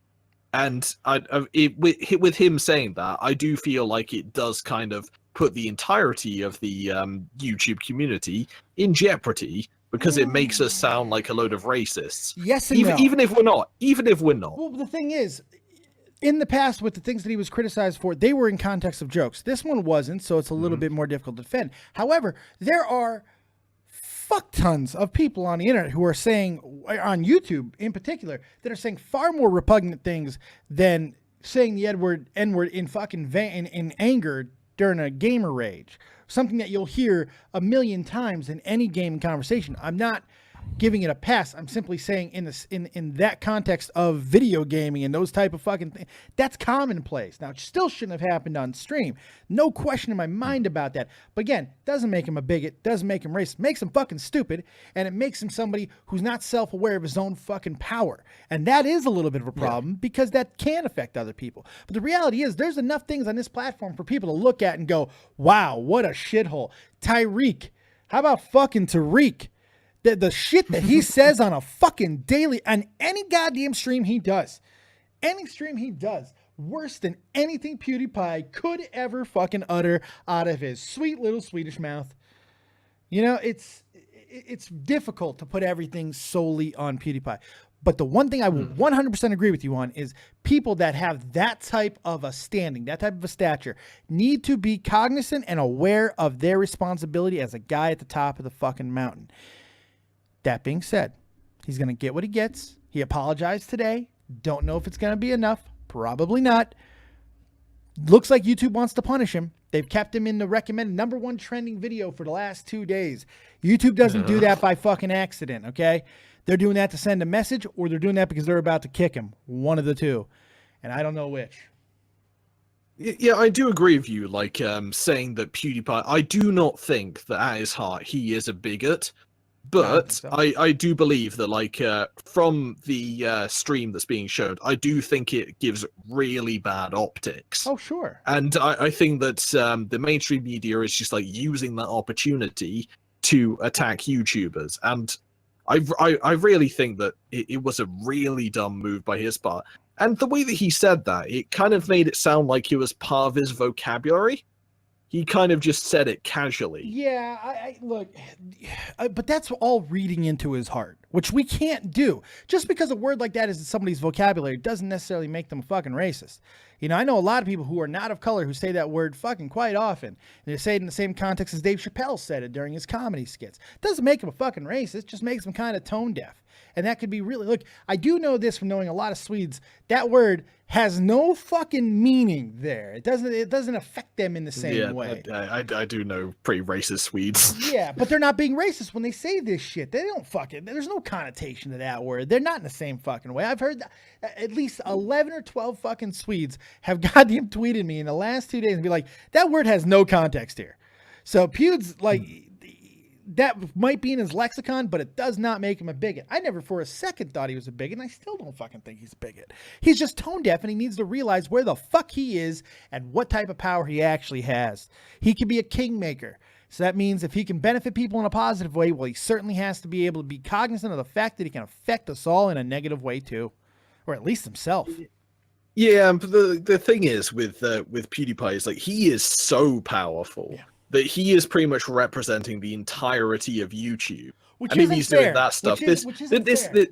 And with him saying that, I do feel like it does kind of put the entirety of the YouTube community in jeopardy, because it makes us sound like a load of racists. Yes and no. Even if we're not. Well, the thing is, in the past, with the things that he was criticized for, they were in context of jokes. This one wasn't, so it's a little bit more difficult to defend. However, there are fuck tons of people on the internet who are saying, on YouTube in particular, that are saying far more repugnant things than saying the N-word in fucking in anger during a gamer rage. Something that you'll hear a million times in any gaming conversation. I'm not giving it a pass. I'm simply saying in that context of video gaming and those type of fucking things, that's commonplace. Now, it still shouldn't have happened on stream. No question in my mind about that. But again, doesn't make him a bigot, doesn't make him racist, makes him fucking stupid, and it makes him somebody who's not self-aware of his own fucking power. And that is a little bit of a problem, because that can affect other people. But the reality is, there's enough things on this platform for people to look at and go, wow, what a shithole. Tyreek. How about fucking Tariq? The shit that he says on a fucking daily, on any goddamn stream he does. Any stream he does. Worse than anything PewDiePie could ever fucking utter out of his sweet little Swedish mouth. It's difficult to put everything solely on PewDiePie. But the one thing I will 100% agree with you on is people that have that type of a standing, that type of a stature, need to be cognizant and aware of their responsibility as a guy at the top of the fucking mountain. That being said, he's going to get what he gets. He apologized today. Don't know if it's going to be enough. Probably not. Looks like YouTube wants to punish him. They've kept him in the recommended #1 trending video for the last 2 days. YouTube doesn't do that by fucking accident, okay? They're doing that to send a message, or they're doing that because they're about to kick him. One of the two. And I don't know which. Yeah, I do agree with you, saying that PewDiePie, I do not think that at his heart he is a bigot. But I do believe that, from the stream that's being showed, I do think it gives really bad optics. Oh, sure. And I think that the mainstream media is just, using that opportunity to attack YouTubers. And I really think that it was a really dumb move by his part. And the way that he said that, it kind of made it sound like it was part of his vocabulary. He kind of just said it casually. Yeah, I look, but that's all reading into his heart, which we can't do. Just because a word like that is in somebody's vocabulary doesn't necessarily make them fucking racist. You know, I know a lot of people who are not of color who say that word fucking quite often. And they say it in the same context as Dave Chappelle said it during his comedy skits. It doesn't make him a fucking racist, just makes him kind of tone deaf. And that could be really, look, I do know this from knowing a lot of Swedes. That word has no fucking meaning there. It doesn't affect them in the same way. I do know pretty racist Swedes. Yeah, but they're not being racist when they say this shit. They don't fucking, there's no connotation to that word. They're not in the same fucking way. I've heard that at least 11 or 12 fucking Swedes have goddamn tweeted me in the last 2 days and be like, that word has no context here. So Pewd's like, that might be in his lexicon, but it does not make him a bigot. I never for a second thought he was a bigot, and I still don't fucking think he's a bigot. He's just tone deaf, and he needs to realize where the fuck he is and what type of power he actually has. He can be a kingmaker. So that means if he can benefit people in a positive way, well, he certainly has to be able to be cognizant of the fact that he can affect us all in a negative way too, or at least himself. Yeah, but the thing is with PewDiePie is like he is so powerful that he is pretty much representing the entirety of YouTube. Which and if isn't he's fair. doing that stuff, Which isn't fair.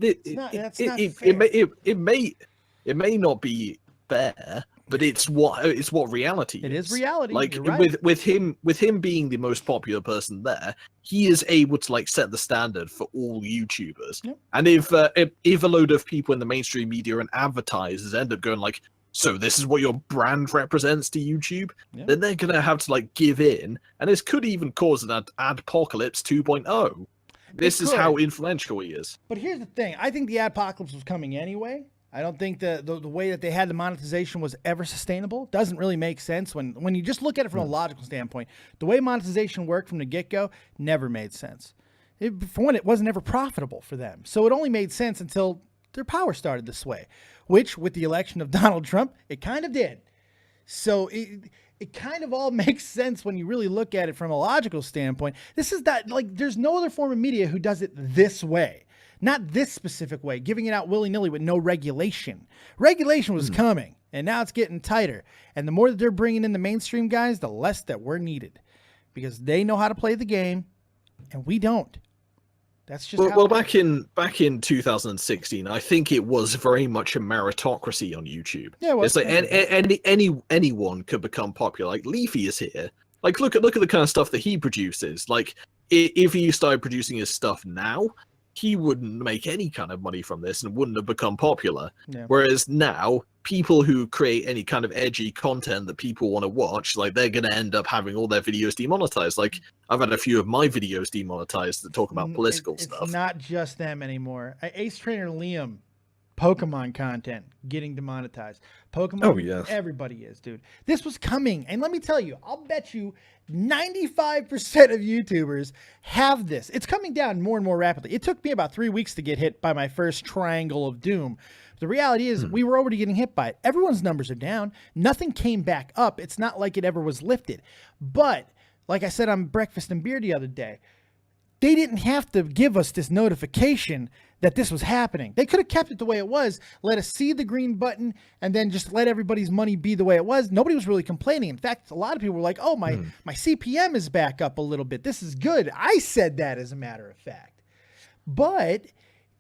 It may not be fair, but it's what reality is. It is reality. Like You're right. with him being the most popular person there, he is able to like set the standard for all YouTubers. Yep. And if a load of people in the mainstream media and advertisers end up going like, so this is what your brand represents to YouTube, then they're gonna have to like give in, and this could even cause an adpocalypse 2.0. This is how influential he is. But here's the thing: I think the adpocalypse was coming anyway. I don't think the way that they had the monetization was ever sustainable. Doesn't really make sense when you just look at it from a logical standpoint. The way monetization worked from the get-go never made sense. For one, it wasn't ever profitable for them, so it only made sense until their power started to sway, which with the election of Donald Trump, it kind of did. So it kind of all makes sense when you really look at it from a logical standpoint. This is that, like, there's no other form of media who does it this way. Not this specific way, giving it out willy-nilly with no regulation. Regulation was coming, and now it's getting tighter. And the more that they're bringing in the mainstream guys, the less that we're needed. Because they know how to play the game, and we don't. That's just well, back in 2016, I think it was very much a meritocracy on YouTube. Yeah, well, it's like anyone could become popular. Like Leafy is here. Like look at the kind of stuff that he produces. Like if he started producing his stuff now, he wouldn't make any kind of money from this and wouldn't have become popular. Yeah. Whereas now, people who create any kind of edgy content that people want to watch, like they're going to end up having all their videos demonetized. Like I've had a few of my videos demonetized that talk about political stuff. It's not just them anymore. Ace Trainer Liam, Pokemon content getting demonetized. Pokemon, oh yes, everybody is, dude. This was coming, and let me tell you, I'll bet you 95% of YouTubers have this. It's coming down more and more rapidly. It took me about 3 weeks to get hit by my first triangle of doom. The reality is we were already getting hit by it. Everyone's numbers are down. Nothing came back up. It's not like it ever was lifted. But like I said on Breakfast and Beer the other day, they didn't have to give us this notification that this was happening. They could have kept it the way it was, let us see the green button, and then just let everybody's money be the way it was. Nobody was really complaining. In fact, a lot of people were like, oh, my CPM is back up a little bit. This is good. I said that, as a matter of fact. But,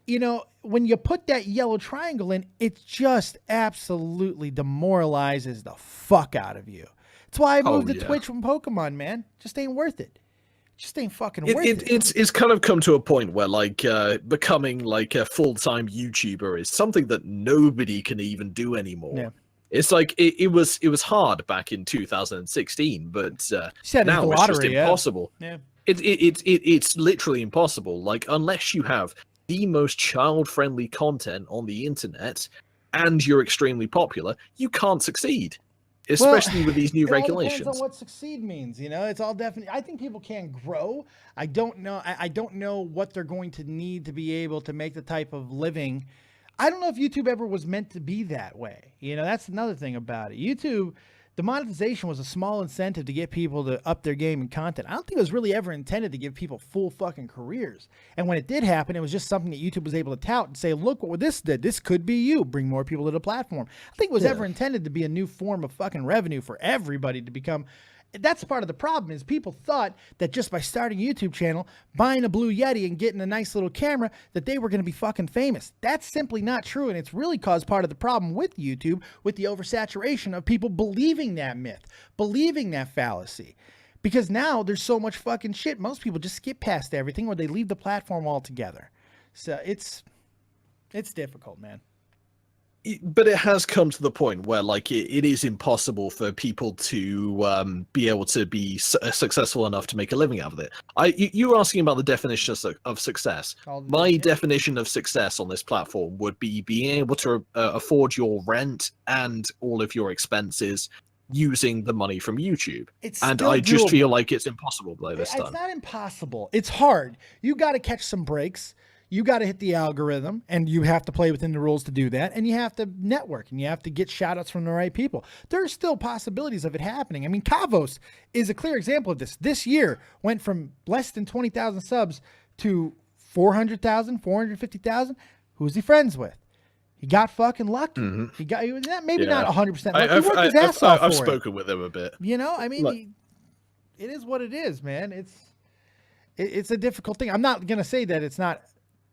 you know, when you put that yellow triangle in, it just absolutely demoralizes the fuck out of you. That's why I moved to Twitch from Pokemon, man. Just ain't worth it. Just ain't fucking worth it. It's kind of come to a point where like becoming like a full-time YouTuber is something that nobody can even do anymore. Yeah. It's like it was hard back in 2016, but now it's just impossible. Yeah. It's literally impossible. Like unless you have the most child-friendly content on the internet and you're extremely popular, you can't succeed. Especially with these new regulations. It all depends on what succeed means, you know. It's all definitely. I think people can grow. I don't know. I don't know what they're going to need to be able to make the type of living. I don't know if YouTube ever was meant to be that way. You know, that's another thing about it. YouTube, the monetization was a small incentive to get people to up their game and content. I don't think it was really ever intended to give people full fucking careers. And when it did happen, it was just something that YouTube was able to tout and say, look what this did. This could be you. Bring more people to the platform. I think it was ever intended to be a new form of fucking revenue for everybody to become that's part of the problem is people thought that just by starting a YouTube channel, buying a Blue Yeti and getting a nice little camera, that they were going to be fucking famous. That's simply not true. And it's really caused part of the problem with YouTube, with the oversaturation of people believing that myth, believing that fallacy. Because now there's so much fucking shit. Most people just skip past everything or they leave the platform altogether. So it's difficult, man. But it has come to the point where, like, it is impossible for people to be able to be successful enough to make a living out of it. You were asking about the definition of success. My definition of success on this platform would be being able to afford your rent and all of your expenses using the money from YouTube. And I just feel like it's impossible by this time. It's not impossible. It's hard. You got to catch some breaks. You got to hit the algorithm, and you have to play within the rules to do that, and you have to network, and you have to get shout-outs from the right people. There's still possibilities of it happening. I mean, Kavos is a clear example of this. This year went from less than 20,000 subs to 400,000, 450,000. Who's he friends with? He got fucking lucky. He was maybe not 100% lucky. He worked his ass off for I've it. spoken with him a bit. You know, I mean, it is what it is, man. It's a difficult thing. I'm not going to say that it's not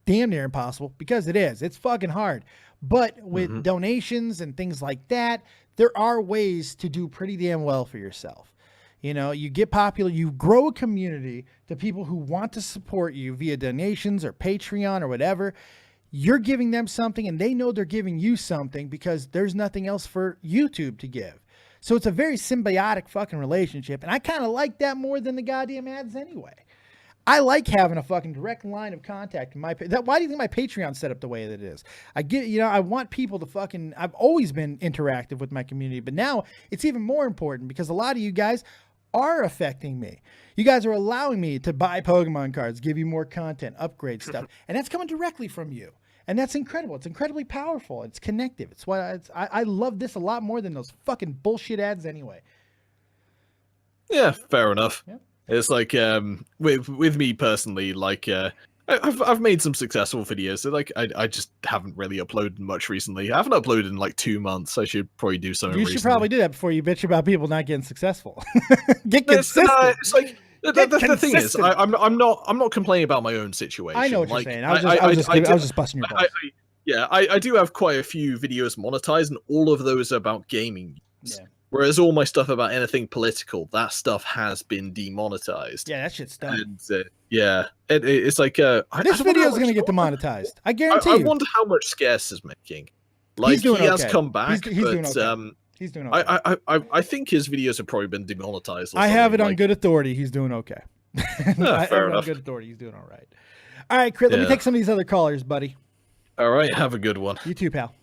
damn near impossible, because it is. It's fucking hard. But with donations and things like that, there are ways to do pretty damn well for yourself. You know, you get popular, you grow a community to people who want to support you via donations or Patreon or whatever. You're giving them something and they know they're giving you something because there's nothing else for YouTube to give. So it's a very symbiotic fucking relationship. And I kind of like that more than the goddamn ads anyway. I like having a fucking direct line of contact. Why do you think my Patreon's set up the way that it is? I want people to fucking, I've always been interactive with my community, but now it's even more important because a lot of you guys are affecting me. You guys are allowing me to buy Pokemon cards, give you more content, upgrade stuff, and that's coming directly from you. And that's incredible. It's incredibly powerful. It's connective. It's why I love this a lot more than those fucking bullshit ads anyway. Yeah, fair enough. Yep. It's like with me personally, like I've made some successful videos. So like I just haven't really uploaded much recently. I haven't uploaded in like 2 months. I should probably do something. You should recently. probably do that before you bitch about people not getting successful. Get consistent. It's like the thing is, I'm not complaining about my own situation. I know what like, you're saying. I was just busting your balls. I do have quite a few videos monetized, and all of those are about gaming. Yeah. Whereas all my stuff about anything political, that stuff has been demonetized. Yeah, that shit's done. And, it's like this video is going to get demonetized. I guarantee you. I wonder how much Scarce is making. Like he's doing he has come back, he's doing but okay. He's doing okay. I think his videos have probably been demonetized. I have it on good authority. He's doing okay. Fair enough. On good authority. He's doing all right. All right, Crit. Let me take some of these other callers, buddy. All right, have a good one. You too, pal.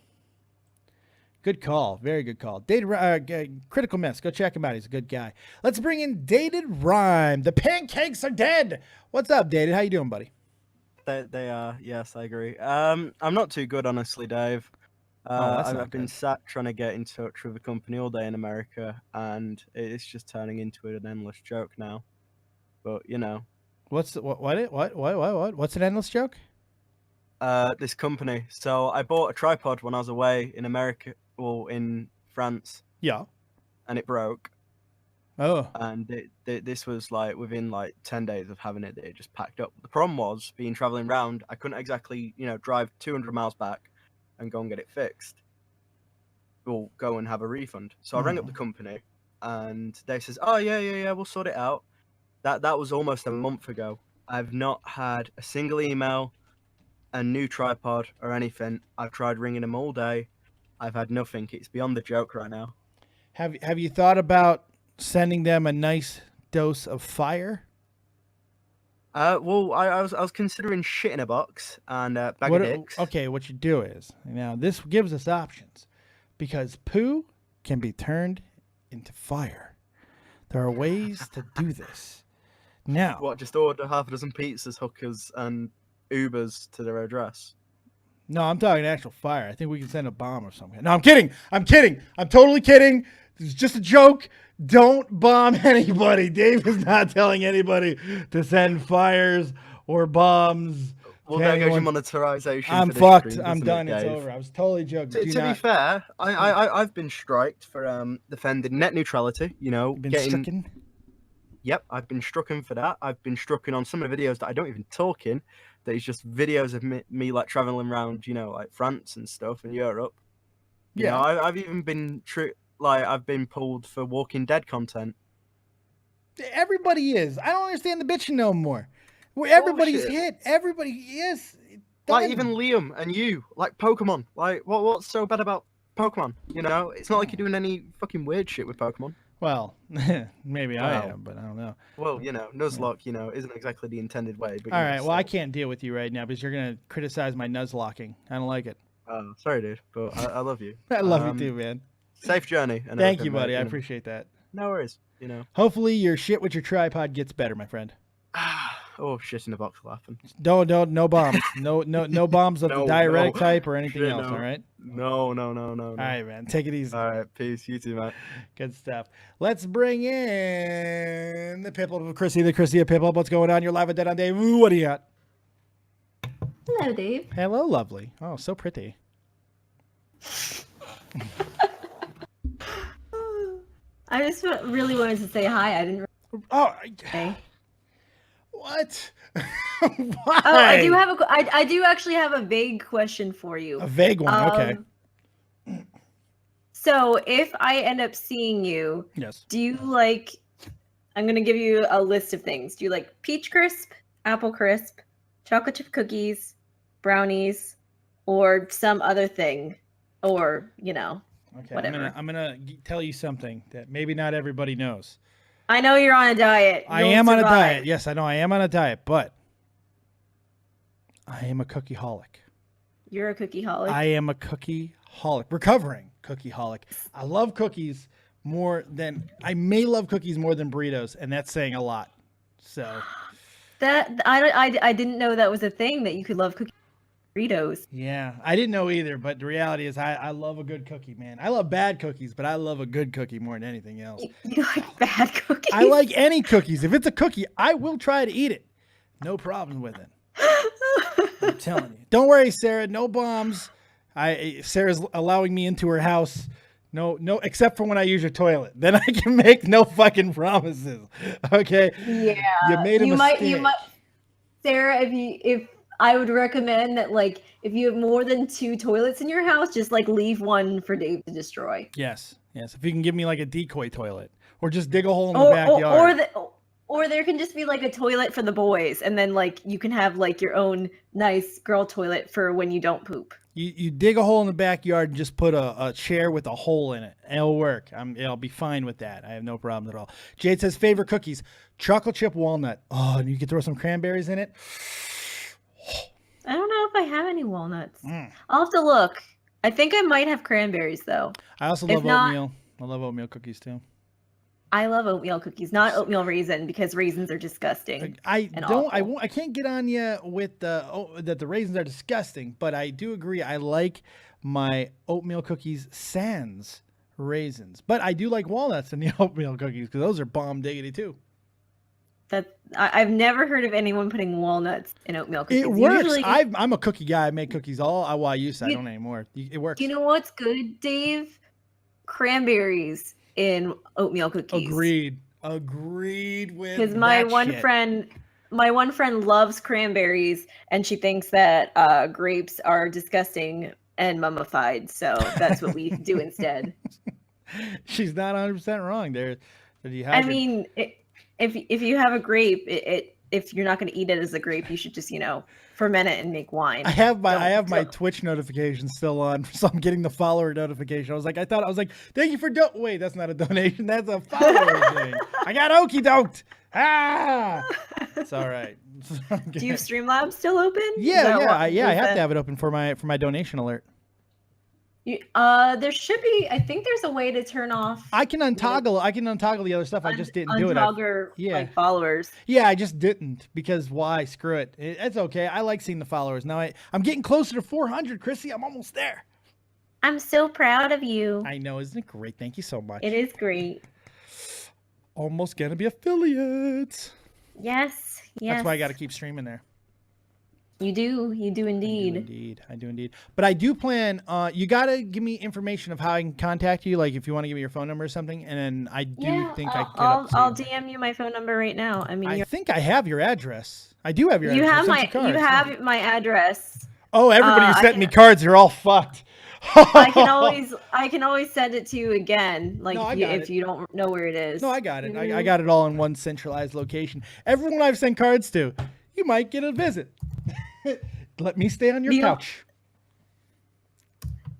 Good call. Very good call. Critical Miss. Go check him out. He's a good guy. Let's bring in Dated Rhyme. The pancakes are dead. What's up, Dated? How you doing, buddy? They are. Yes, I agree. I'm not too good, honestly, Dave. I've been sat trying to get in touch with a company all day in America, and it's just turning into an endless joke now. But you know, what's an endless joke? This company. So I bought a tripod when I was away in America, or in France. Yeah. And it broke. Oh. And this was like within like 10 days of having it, it just packed up. The problem was traveling around, I couldn't exactly, drive 200 miles back and go and get it fixed. Or go and have a refund. So I rang up the company and they says, "Oh yeah, we'll sort it out." That was almost a month ago. I've not had a single email, a new tripod or anything. I've tried ringing them all day. I've had nothing. It's beyond the joke right now. Have you thought about sending them a nice dose of fire? Well, I was considering shit in a box and a bag of dicks. Okay, what you do is, now this gives us options, because poo can be turned into fire. There are ways to do this. Now, what? Just order half a dozen pizzas, hookers, and Ubers to their address? No, I'm talking actual fire. I think we can send a bomb or something. No, I'm kidding. I'm totally kidding. This is just a joke. Don't bomb anybody. Dave is not telling anybody to send fires or bombs. Well, there goes your monetization. I'm fucked. I'm done. It's over. I was totally joking. To be fair, I've been striked for defending net neutrality. Been stricken? Yep, I've been strucken for that. I've been strucken on some of the videos that I don't even talk in. That is just videos of me like traveling around, like France and stuff and Europe. You know, I've even been I've been pulled for Walking Dead content. Everybody is. I don't understand the bitching no more. Where everybody's hit. Everybody is. Like even Liam and you, like Pokemon. Like what's so bad about Pokemon? You know, it's not like you're doing any fucking weird shit with Pokemon. Well, maybe I am, but I don't know. Well, Nuzlocke, isn't exactly the intended way. But all right, well, I can't deal with you right now because you're gonna criticize my Nuzlocking. I don't like it. Sorry, dude, but I love you. I love you too, man. Safe journey. And thank you, buddy. I appreciate that. No worries. Hopefully your shit with your tripod gets better, my friend. Oh, shit in a box will happen. No bombs. No bombs of the diuretic type or anything else, all right? No. All right, man. Take it easy. All right, peace. You too, man. Good stuff. Let's bring in the Pipple of Chrissy, the Chrissy of Pipple. What's going on? You're live with Dead on Dave. Ooh, what do you got? Hello, Dave. Hello, lovely. Oh, so pretty. I just really wanted to say hi. I didn't. Okay. What? Why? Oh, I do have I do actually have a vague question for you. A vague one, okay. So if I end up seeing you, yes, do you like? I'm gonna give you a list of things. Do you like peach crisp, apple crisp, chocolate chip cookies, brownies, or some other thing, or okay, whatever? I'm gonna tell you something that maybe not everybody knows. I know you're on a diet. I am on a diet. Yes, I know I am on a diet, but I am a cookie-holic. You're a cookie-holic? I am a cookie-holic. Recovering cookie-holic. I love cookies more than... I may love cookies more than burritos, and that's saying a lot. So... I didn't know that was a thing, that you could love cookies. Burritos. Yeah, I didn't know either, but the reality is I love a good cookie, man. I love bad cookies, but I love a good cookie more than anything else. You like bad cookies? I like any cookies. If it's a cookie, I will try to eat it. No problem with it. I'm telling you. Don't worry, Sarah. No bombs. Sarah's allowing me into her house. No, except for when I use your toilet. Then I can make no fucking promises. Okay? Yeah. You made a mistake. You might, Sarah, if I would recommend that, like, if you have more than 2 toilets in your house, just like leave one for Dave to destroy. Yes. If you can give me like a decoy toilet, or just dig a hole in the backyard, or there can just be like a toilet for the boys, and then like you can have like your own nice girl toilet for when you don't poop. You dig a hole in the backyard and just put a chair with a hole in it. It'll work. I'll be fine with that. I have no problem at all. Jade says favorite cookies: chocolate chip walnut. Oh, and you can throw some cranberries in it. I don't know if I have any walnuts. I'll have to look. I think I might have cranberries though. I also love oatmeal. I love oatmeal cookies too. I love oatmeal cookies, not oatmeal raisin, because raisins are disgusting. I can't get on you with that the raisins are disgusting, but I do agree. I like my oatmeal cookies sans raisins, but I do like walnuts in the oatmeal cookies because those are bomb diggity too. I've never heard of anyone putting walnuts in oatmeal cookies. It works. I'm a cookie guy. I make cookies I used to. I don't anymore. It works. You know what's good, Dave? Cranberries in oatmeal cookies. Agreed with. Because my one friend loves cranberries, and she thinks that grapes are disgusting and mummified. So that's what we do instead. She's not 100% wrong there. If you have a grape, if you're not going to eat it as a grape, you should just ferment it and make wine. I have my Twitch notification still on, so I'm getting the follower notification. I was like, thank you for wait, that's not a donation, that's a follower thing. I got okie doked. It's all right. Do you have Streamlabs still open? Yeah. I have to have it open for my donation alert. There should be. I think there's a way to turn off. I can untoggle the other stuff. I just didn't do it. Like followers. Yeah, I just didn't because why? Screw it. It's okay. I like seeing the followers. Now I'm getting closer to 400, Chrissy. I'm almost there. I'm so proud of you. I know, isn't it great? Thank you so much. It is great. Almost gonna be affiliates. Yes. That's why I got to keep streaming there. You do indeed. I do indeed. But I do plan. You gotta give me information of how I can contact you. Like if you want to give me your phone number or something, and then I do think I can get up to I'll you. DM you my phone number right now. I mean, I think I have your address. I do have your you address. have my address. Oh, everybody who sent me cards, they're all fucked. I can always send it to you again. Like No, if you don't know where it is. No, I got it. I got it all in one centralized location. Everyone I've sent cards to, you might get a visit. Let me stay on your couch.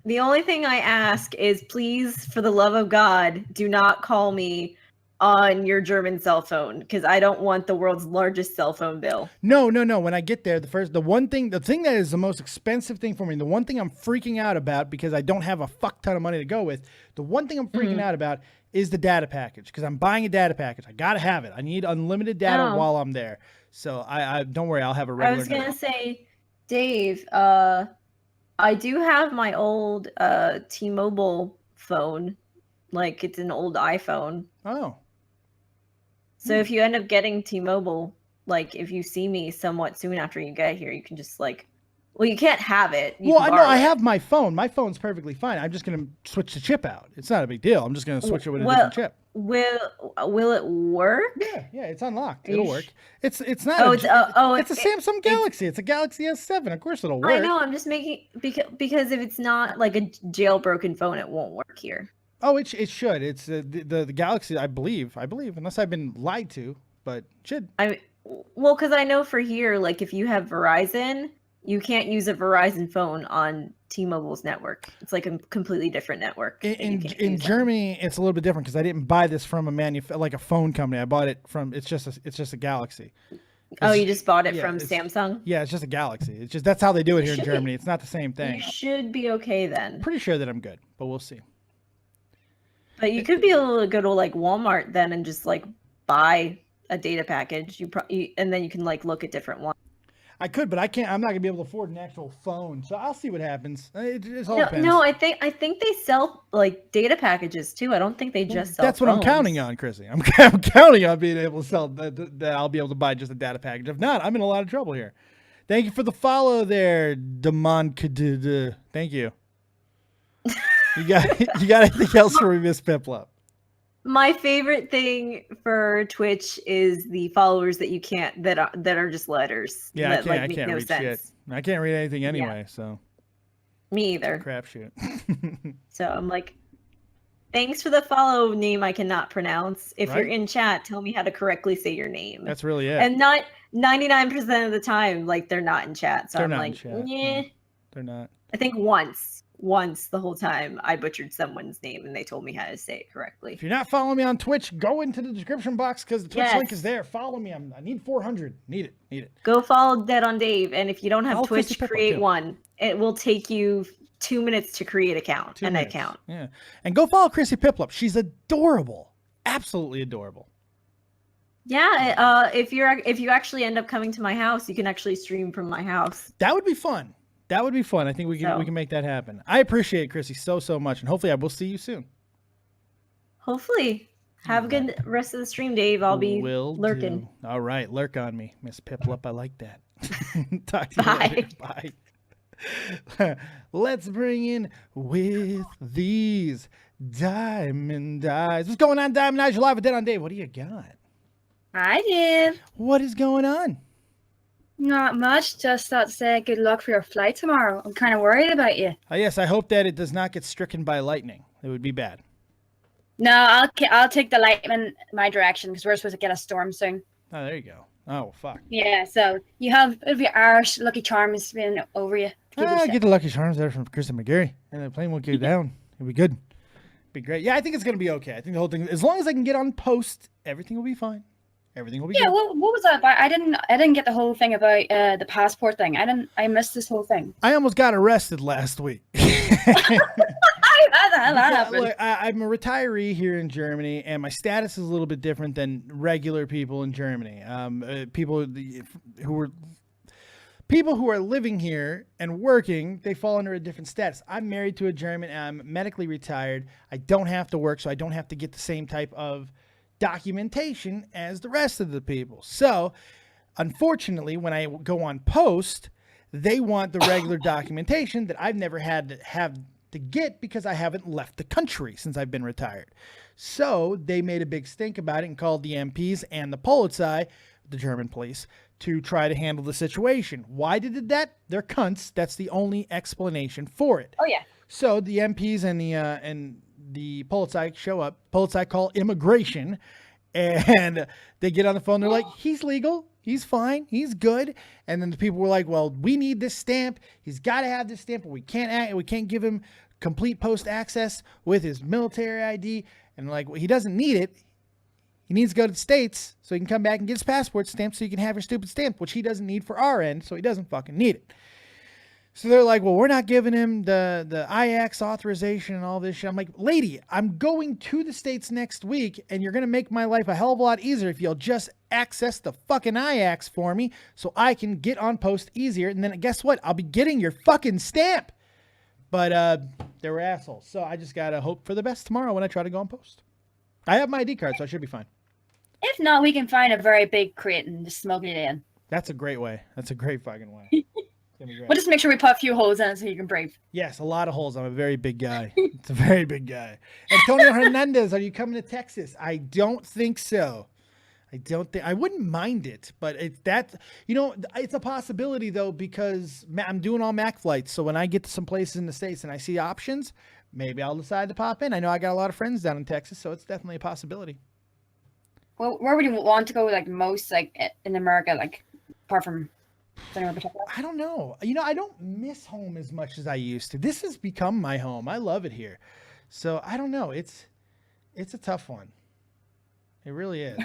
The only thing I ask is, please, for the love of God, do not call me on your German cell phone, because I don't want the world's largest cell phone bill. No. When I get there, the thing that is the most expensive thing for me, the one thing I'm freaking out about because I don't have a fuck ton of money to go with, the one thing I'm freaking out about is the data package, because I'm buying a data package. I gotta have it. I need unlimited data while I'm there. So I don't worry, I'll have a regular. I was gonna say, Dave, I do have my old T-Mobile phone. Like, it's an old iPhone. Oh. So if you end up getting T-Mobile, like, if you see me somewhat soon after you get here, you can just, like, well, you can't have it. I have my phone. My phone's perfectly fine. I'm just going to switch the chip out. It's not a big deal. I'm just going to switch it with a different chip. Will it work? Yeah, it's unlocked. It'll work. It's not. It's a Samsung Galaxy. It's a Galaxy S7. Of course it'll work. I know. I'm just making because if it's not like a jailbroken phone, it won't work here. Oh, it should. It's the Galaxy. I believe, unless I've been lied to, but it should. Because I know for here, like if you have Verizon, you can't use a Verizon phone on T-Mobile's network. It's like a completely different network. In Germany, it's a little bit different because I didn't buy this from like a phone company. I bought it from. It's just a Galaxy. Oh, you just bought it from Samsung? Yeah, it's just a Galaxy. It's just that's how they do it here in Germany. It's not the same thing. You should be okay then. Pretty sure that I'm good, but we'll see. But you could be able to go to like Walmart then and just like buy a data package. And then you can like look at different ones. I could, but I can't. I'm not gonna be able to afford an actual phone, so I'll see what happens. It all depends. No, I think they sell like data packages too. I don't think they just sell. That's what I'm counting on, Chrissy. I'm counting on being able to sell that. I'll be able to buy just a data package. If not, I'm in a lot of trouble here. Thank you for the follow there, Demon. Thank you. You got anything else for me, Miss Piplup? My favorite thing for Twitch is the followers that you can't that are just letters. Yeah, that, I can't read shit. I can't read anything anyway, so. Me either. Crapshoot. So I'm like, thanks for the follow name I cannot pronounce. If you're Right. in chat, tell me how to correctly say your name. That's really it. And not 99% of the time, like they're not in chat. So They're I'm not like, in chat. yeah. They're not. I think once the whole time I butchered someone's name and they told me how to say it correctly. If you're not following me on Twitch, go into the description box because the Twitch Yes. link is there. Follow me. I need 400. Need it. Go follow Dead on Dave, and if you don't have Follow Twitch, Chrissy Piplup, create too. one. It will take you 2 minutes to create an minutes. account. Yeah. And go follow Chrissy Piplup. She's adorable. Absolutely adorable. Yeah, if you actually end up coming to my house, you can actually stream from my house. That would be fun. I think we can make that happen. I appreciate it, Chrissy, so much, and hopefully I will see you soon. Hopefully. Have a good rest of the stream, Dave. I'll be Will lurking. do. All right, lurk on me, Miss Piplup. I like that. Talk to you later. Bye. Let's bring in with these Diamond Eyes. What's going on, Diamond Eyes? You're live with Dead on Dave. What do you got? Hi, Dave. What is going on? Not much. Just thought to say good luck for your flight tomorrow. I'm kind of worried about you. Yes, I hope that it does not get stricken by lightning. It would be bad. No, I'll take the lightning my direction because we're supposed to get a storm soon. Oh, there you go. Oh, fuck. Yeah, so it'll be Irish lucky charms being over you. Get the Lucky Charms there from Kristen McGarry, and the plane won't go down. It'll be good. Be great. Yeah, I think it's gonna be okay. I think the whole thing, as long as I can get on post, everything will be fine. Everything will be Yeah, good. what was that about? I didn't get the whole thing about the passport thing. I missed this whole thing. I almost got arrested last week. Look, I'm a retiree here in Germany, and my status is a little bit different than regular people in Germany. People who are living here and working, they fall under a different status. I'm married to a German, and I'm medically retired. I don't have to work, so I don't have to get the same type of documentation as the rest of the people. So, unfortunately, when I go on post, They want the regular documentation that I've never had to have to get because I haven't left the country since I've been retired. So they made a big stink about it and called the MPs and the Polizei, the German police, to try to handle the situation. Why they did that? They're cunts. That's the only explanation for it. Oh yeah. So the MPs and the Polizei show up. Polizei call immigration, and they get on the phone. They're like, he's legal. He's fine. He's good. And then the people were like, well, we need this stamp. He's got to have this stamp, but we can't give him complete post access with his military ID. And like, well, he doesn't need it. He needs to go to the States so he can come back and get his passport stamped so you can have your stupid stamp, which he doesn't need for our end, so he doesn't fucking need it. So they're like, well, we're not giving him the IAX authorization and all this shit. I'm like, lady, I'm going to the States next week, and you're going to make my life a hell of a lot easier if you'll just access the fucking IAX for me so I can get on post easier. And then guess what? I'll be getting your fucking stamp. But they were assholes. So I just got to hope for the best tomorrow when I try to go on post. I have my ID card, so I should be fine. If not, we can find a very big crate and just smuggle it in. That's a great way. That's a great fucking way. We'll just make sure we put a few holes in it so you can breathe. Yes, a lot of holes. I'm a very big guy. It's a very big guy. Antonio Hernandez, are you coming to Texas? I don't think so. I wouldn't mind it, but it's a possibility though, because I'm doing all Mac flights. So when I get to some places in the States and I see options, maybe I'll decide to pop in. I know I got a lot of friends down in Texas, so it's definitely a possibility. Well, where would you want to go, like, most, like, in America, like, apart from somewhere particular? I don't know. I don't miss home as much as I used to. This has become my home. I love it here. So I don't know. It's a tough one. It really is.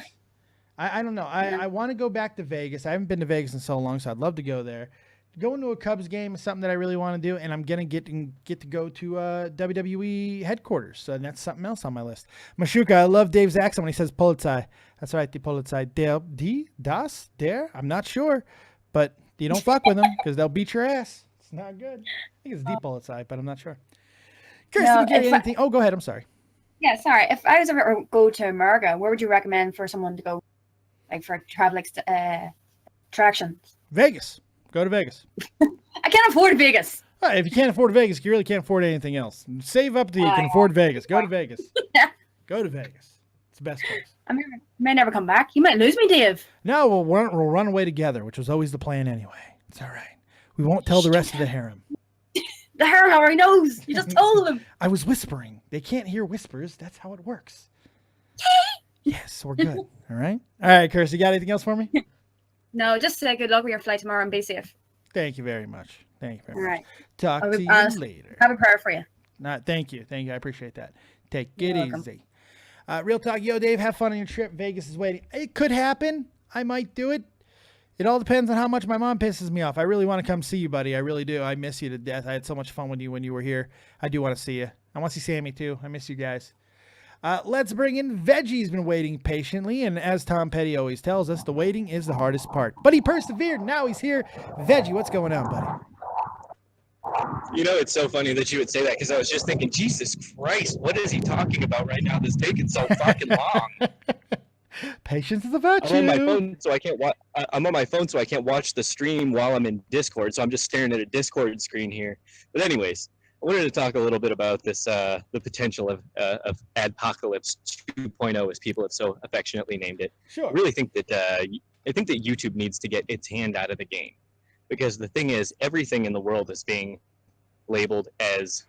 I don't know. I want to go back to Vegas. I haven't been to Vegas in so long, so I'd love to go there. Going to a Cubs game is something that I really want to do, and I'm gonna get to go to WWE headquarters. So that's something else on my list. Mashuka, I love Dave's accent when he says Polizei. That's right, the Polizei. Der? I'm not sure, but you don't fuck with them because they'll beat your ass. It's not good. I think it's the Polizei, but I'm not sure. Kirsten, anything? Oh, go ahead. I'm sorry. Yeah, sorry. If I was ever to go to America, where would you recommend for someone to go, like, for travel attractions? Vegas. Go to Vegas. I can't afford Vegas. Right, if you can't afford Vegas, you really can't afford anything else. Save up till you can afford Vegas. Go to Vegas. Go to Vegas. It's the best place. I may never come back. You might lose me, Dave. No, we'll run away together, which was always the plan anyway. It's all right. We won't tell the rest of the harem. The harem already knows. You just told them. I was whispering. They can't hear whispers. That's how it works. Yes, we're good. All right. All right, Kirsty, you got anything else for me? No, just say good luck with your flight tomorrow and be safe. Thank you very much. Thank you very much. Right. Talk to you later. Have a prayer for you. Thank you. Thank you. I appreciate that. Take it easy. Real talk. Yo, Dave, have fun on your trip. Vegas is waiting. It could happen. I might do it. It all depends on how much my mom pisses me off. I really want to come see you, buddy. I really do. I miss you to death. I had so much fun with you when you were here. I do want to see you. I want to see Sammy, too. I miss you guys. Let's bring in Veggie's been waiting patiently, and as Tom Petty always tells us, the waiting is the hardest part. But he persevered. Now he's here. Veggie, what's going on, buddy? It's so funny that you would say that because I was just thinking, Jesus Christ, what is he talking about right now that's taking so fucking long? Patience is a virtue. I'm on my phone, so I can't watch. I'm on my phone, so I can't watch the stream while I'm in Discord. So I'm just staring at a Discord screen here. But anyways, I wanted to talk a little bit about this, the potential of Adpocalypse 2.0, as people have so affectionately named it. Sure. I really think that YouTube needs to get its hand out of the game, because the thing is, everything in the world is being labeled as,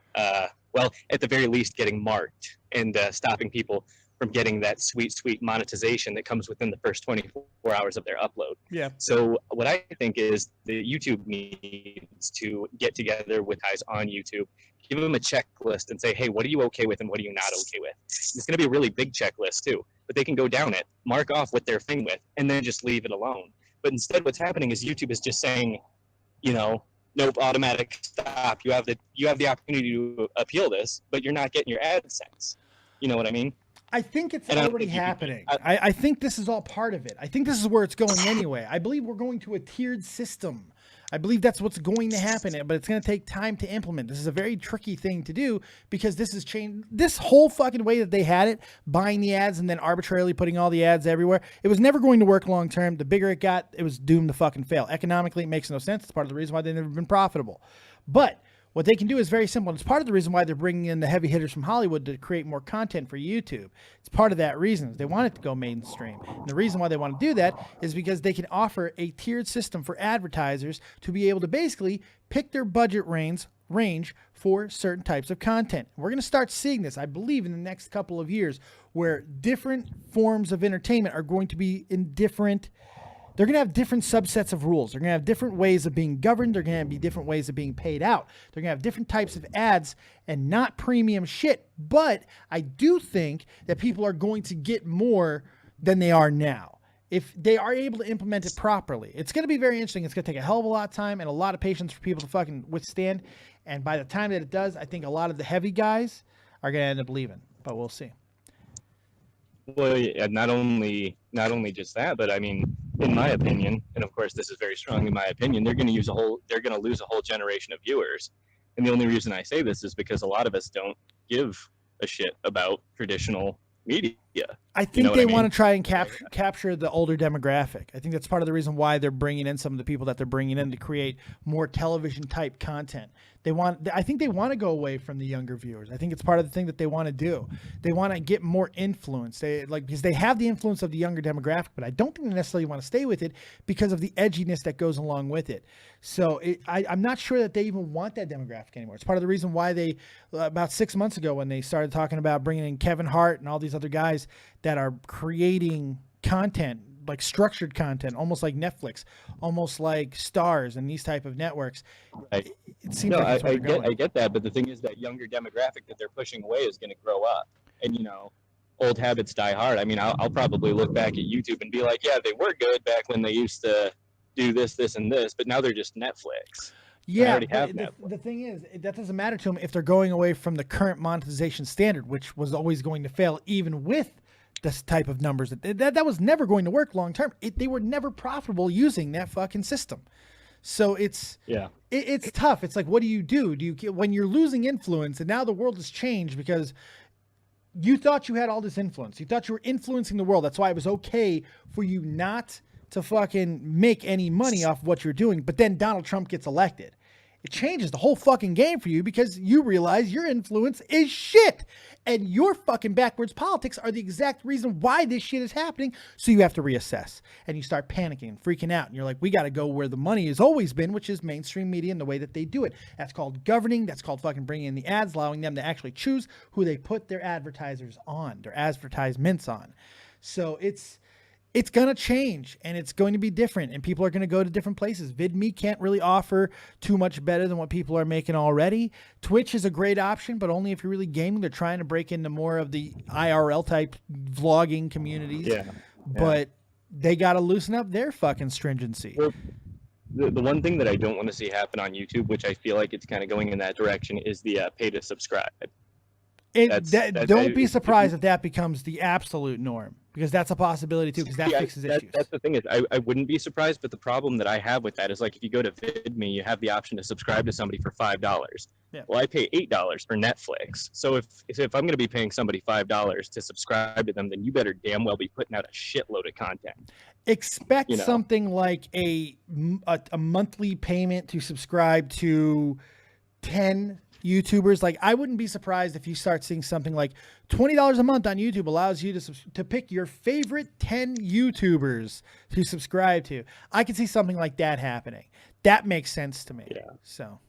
well, at the very least, getting marked and stopping people from getting that sweet monetization that comes within the first 24 hours of their upload. Yeah. So what I think is that YouTube needs to get together with guys on YouTube, give them a checklist and say, hey, what are you okay with and what are you not okay with? It's going to be a really big checklist too, but they can go down it, mark off what they're fine with, and then just leave it alone. But instead what's happening is YouTube is just saying, nope, automatic stop. You have the opportunity to appeal this, but you're not getting your AdSense. You know what I mean? I think it's already happening. I think this is all part of it. I think this is where it's going anyway. I believe we're going to a tiered system. I believe that's what's going to happen, but it's going to take time to implement. This is a very tricky thing to do because this has changed. This whole fucking way that they had it, buying the ads and then arbitrarily putting all the ads everywhere, it was never going to work long term. The bigger it got, it was doomed to fucking fail. Economically, it makes no sense. It's part of the reason why they've never been profitable. But what they can do is very simple. And it's part of the reason why they're bringing in the heavy hitters from Hollywood to create more content for YouTube. It's part of that reason. They want it to go mainstream. And the reason why they want to do that is because they can offer a tiered system for advertisers to be able to basically pick their budget range for certain types of content. We're going to start seeing this, I believe, in the next couple of years, where different forms of entertainment are going to be in different... They're going to have different subsets of rules. They're going to have different ways of being governed. They're going to be different ways of being paid out. They're going to have different types of ads and not premium shit. But I do think that people are going to get more than they are now if they are able to implement it properly. It's going to be very interesting. It's going to take a hell of a lot of time and a lot of patience for people to fucking withstand. And by the time that it does, I think a lot of the heavy guys are going to end up leaving. But we'll see. Well, yeah, not only just that, but I mean, in my opinion, and of course this is very strong in my opinion, they're going to lose a whole generation of viewers. And the only reason I say this is because a lot of us don't give a shit about traditional media. I think they want to try and capture the older demographic. I think that's part of the reason why they're bringing in some of the people that they're bringing in to create more television type content. I think they want to go away from the younger viewers. I think it's part of the thing that they want to do. They want to get more influence. Because they have the influence of the younger demographic, but I don't think they necessarily want to stay with it because of the edginess that goes along with it. So I'm not sure that they even want that demographic anymore. It's part of the reason why they, about 6 months ago, when they started talking about bringing in Kevin Hart and all these other guys that are creating content, like structured content, almost like Netflix, almost like Stars and these type of networks. Right. It seems like I get that, but the thing is that younger demographic that they're pushing away is going to grow up, and old habits die hard. I mean, I'll probably look back at YouTube and be like, yeah, they were good back when they used to do this, and this, but now they're just Netflix. Yeah, the thing is, that doesn't matter to them if they're going away from the current monetization standard, which was always going to fail, even with this type of numbers. That was never going to work long term. They were never profitable using that fucking system. So it's tough. It's like, what do you do? When you're losing influence, and now the world has changed because you thought you had all this influence. You thought you were influencing the world. That's why it was okay for you not to fucking make any money off what you're doing. But then Donald Trump gets elected. It changes the whole fucking game for you because you realize your influence is shit. And your fucking backwards politics are the exact reason why this shit is happening. So you have to reassess. And you start panicking and freaking out. And you're like, we got to go where the money has always been, which is mainstream media and the way that they do it. That's called governing. That's called fucking bringing in the ads, allowing them to actually choose who they put their advertisers on, their advertisements on. So it's going to change, and it's going to be different, and people are going to go to different places. VidMe can't really offer too much better than what people are making already. Twitch is a great option, but only if you're really gaming. They're trying to break into more of the IRL type vlogging communities. Yeah. But they got to loosen up their fucking stringency. Well, the one thing that I don't want to see happen on YouTube, which I feel like it's kind of going in that direction, is the pay to subscribe. Don't be surprised if that becomes the absolute norm, because that's a possibility too, because that fixes issues. That's the thing is, I wouldn't be surprised, but the problem that I have with that is, like, if you go to VidMe, you have the option to subscribe to somebody for $5. Yeah. Well, I pay $8 for Netflix. So if I'm going to be paying somebody $5 to subscribe to them, then you better damn well be putting out a shitload of content. Expect something like a monthly payment to subscribe to 10 YouTubers. Like, I wouldn't be surprised if you start seeing something like $20 a month on YouTube allows you to pick your favorite 10 YouTubers to subscribe to. I could see something like that happening. That makes sense to me. Yeah. So.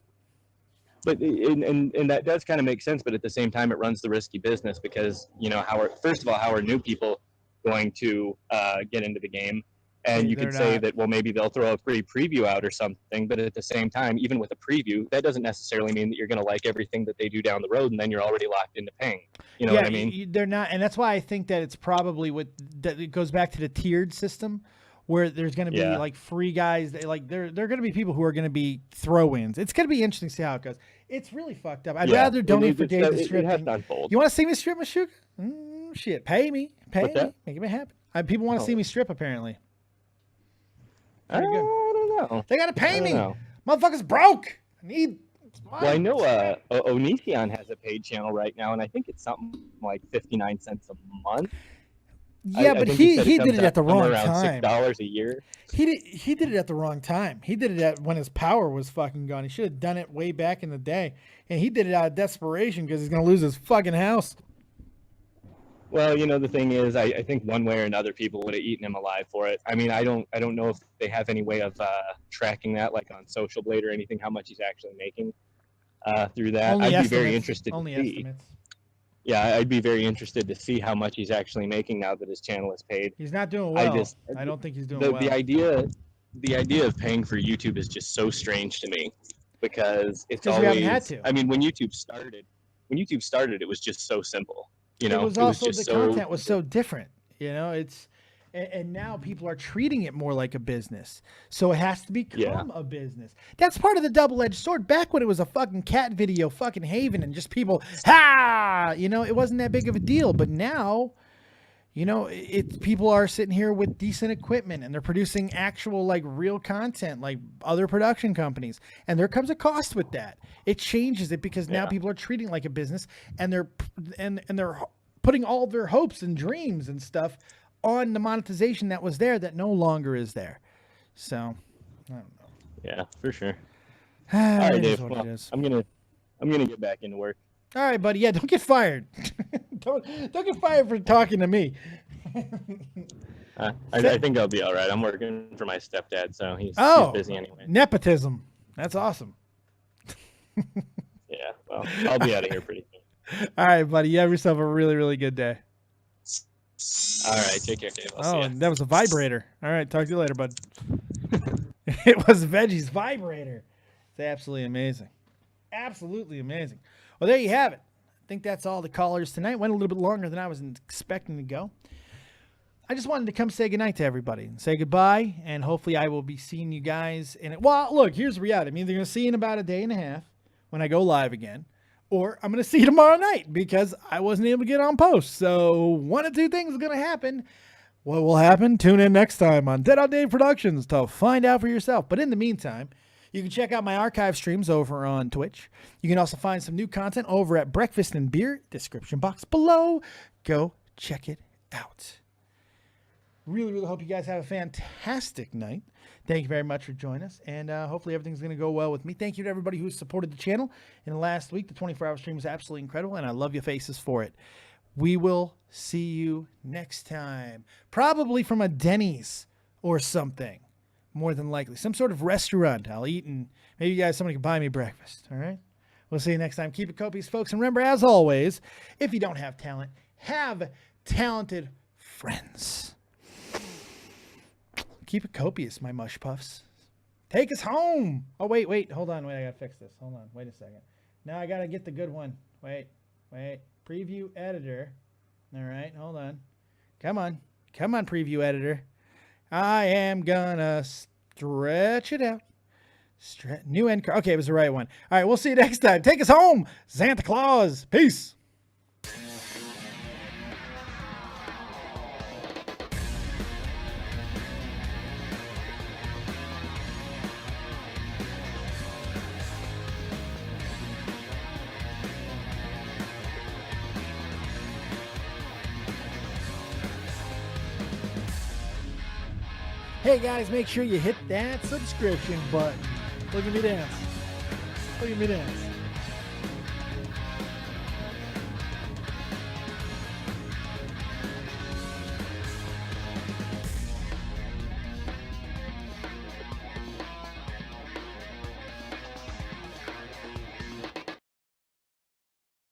But and that does kind of make sense, but at the same time, it runs the risky business because, first of all, how are new people going to get into the game? And you could say that, well, maybe they'll throw a free preview out or something, but at the same time, even with a preview, that doesn't necessarily mean that you're going to like everything that they do down the road, and then you're already locked into paying. You know what I mean? They're not, and that's why I think that it's probably that it goes back to the tiered system, where there's going to be like free guys. There are going to be people who are going to be throw-ins. It's going to be interesting to see how it goes. It's really fucked up. I'd rather donate for Dave to strip. You want to see me strip, Meshuggah? Shit, pay me, make me happen. People want to see me strip, apparently. I don't know. They got to pay me. Motherfucker's broke. I need. Well, I know Onision has a paid channel right now, and I think it's something like 59 cents a month. Yeah, but he did it at the wrong around time. $6 a year. He did it at the wrong time. He did it when his power was fucking gone. He should have done it way back in the day, and he did it out of desperation because he's gonna lose his fucking house. Well, the thing is, I think one way or another people would have eaten him alive for it. I mean, I don't know if they have any way of tracking that, like on Social Blade or anything, how much he's actually making through that. Only I'd estimates. be very interested to Only see. estimates. Yeah, I'd be very interested to see how much he's actually making now that his channel is paid. He's not doing well. I don't think he's doing well. The idea of paying for YouTube is just so strange to me because it's always. We haven't had to. I mean, when YouTube started, it was just so simple. It was also the content was so different. And now people are treating it more like a business. So it has to become a business. That's part of the double-edged sword. Back when it was a fucking cat video, fucking Haven, and just people, it wasn't that big of a deal. But now, people are sitting here with decent equipment and they're producing actual, like, real content, like other production companies. And there comes a cost with that. It changes it because now people are treating it like a business, and they're putting all their hopes and dreams and stuff on the monetization that was there that no longer is there. So, I don't know. Yeah, for sure. All right, Dave. Well, I'm gonna get back into work. All right, buddy. Yeah, don't get fired. don't get fired for talking to me. I think I'll be all right. I'm working for my stepdad, so he's busy anyway. Nepotism. That's awesome. Yeah, well, I'll be out of here pretty soon. All right, buddy. You have yourself a really, really good day. All right, take care, Dave. I'll see ya. That was a vibrator. All right, talk to you later, bud. It was Veggie's vibrator. It's absolutely amazing. Absolutely amazing. Well, there you have it. I think that's all the callers tonight. Went a little bit longer than I was expecting to go. I just wanted to come say goodnight to everybody and say goodbye, and hopefully I will be seeing you guys in it. Well, look, here's the reality. I'm either going to see you in about a day and a half when I go live again, or I'm going to see you tomorrow night because I wasn't able to get on post. So one of two things is going to happen. What will happen? Tune in next time on Dead on Dave Productions to find out for yourself. But in the meantime, you can check out my archive streams over on Twitch. You can also find some new content over at Breakfast and Beer, description box below. Go check it out. Really, really hope you guys have a fantastic night. Thank you very much for joining us, and hopefully everything's going to go well with me. Thank you to everybody who supported the channel in the last week. The 24-hour stream was absolutely incredible, and I love your faces for it. We will see you next time, probably from a Denny's or something, more than likely. Some sort of restaurant I'll eat, and maybe you guys, somebody can buy me breakfast, all right? We'll see you next time. Keep it copious, folks, and remember, as always, if you don't have talent, have talented friends. Keep it copious, my mush puffs. Take us home. Oh, wait. Hold on. Wait, I got to fix this. Hold on. Wait a second. Now I got to get the good one. Wait. Preview editor. All right. Hold on. Come on, preview editor. I am going to stretch it out. New end card. Okay, it was the right one. All right. We'll see you next time. Take us home, Santa Claus. Peace. Hey guys, make sure you hit that subscription button. Look at me dance.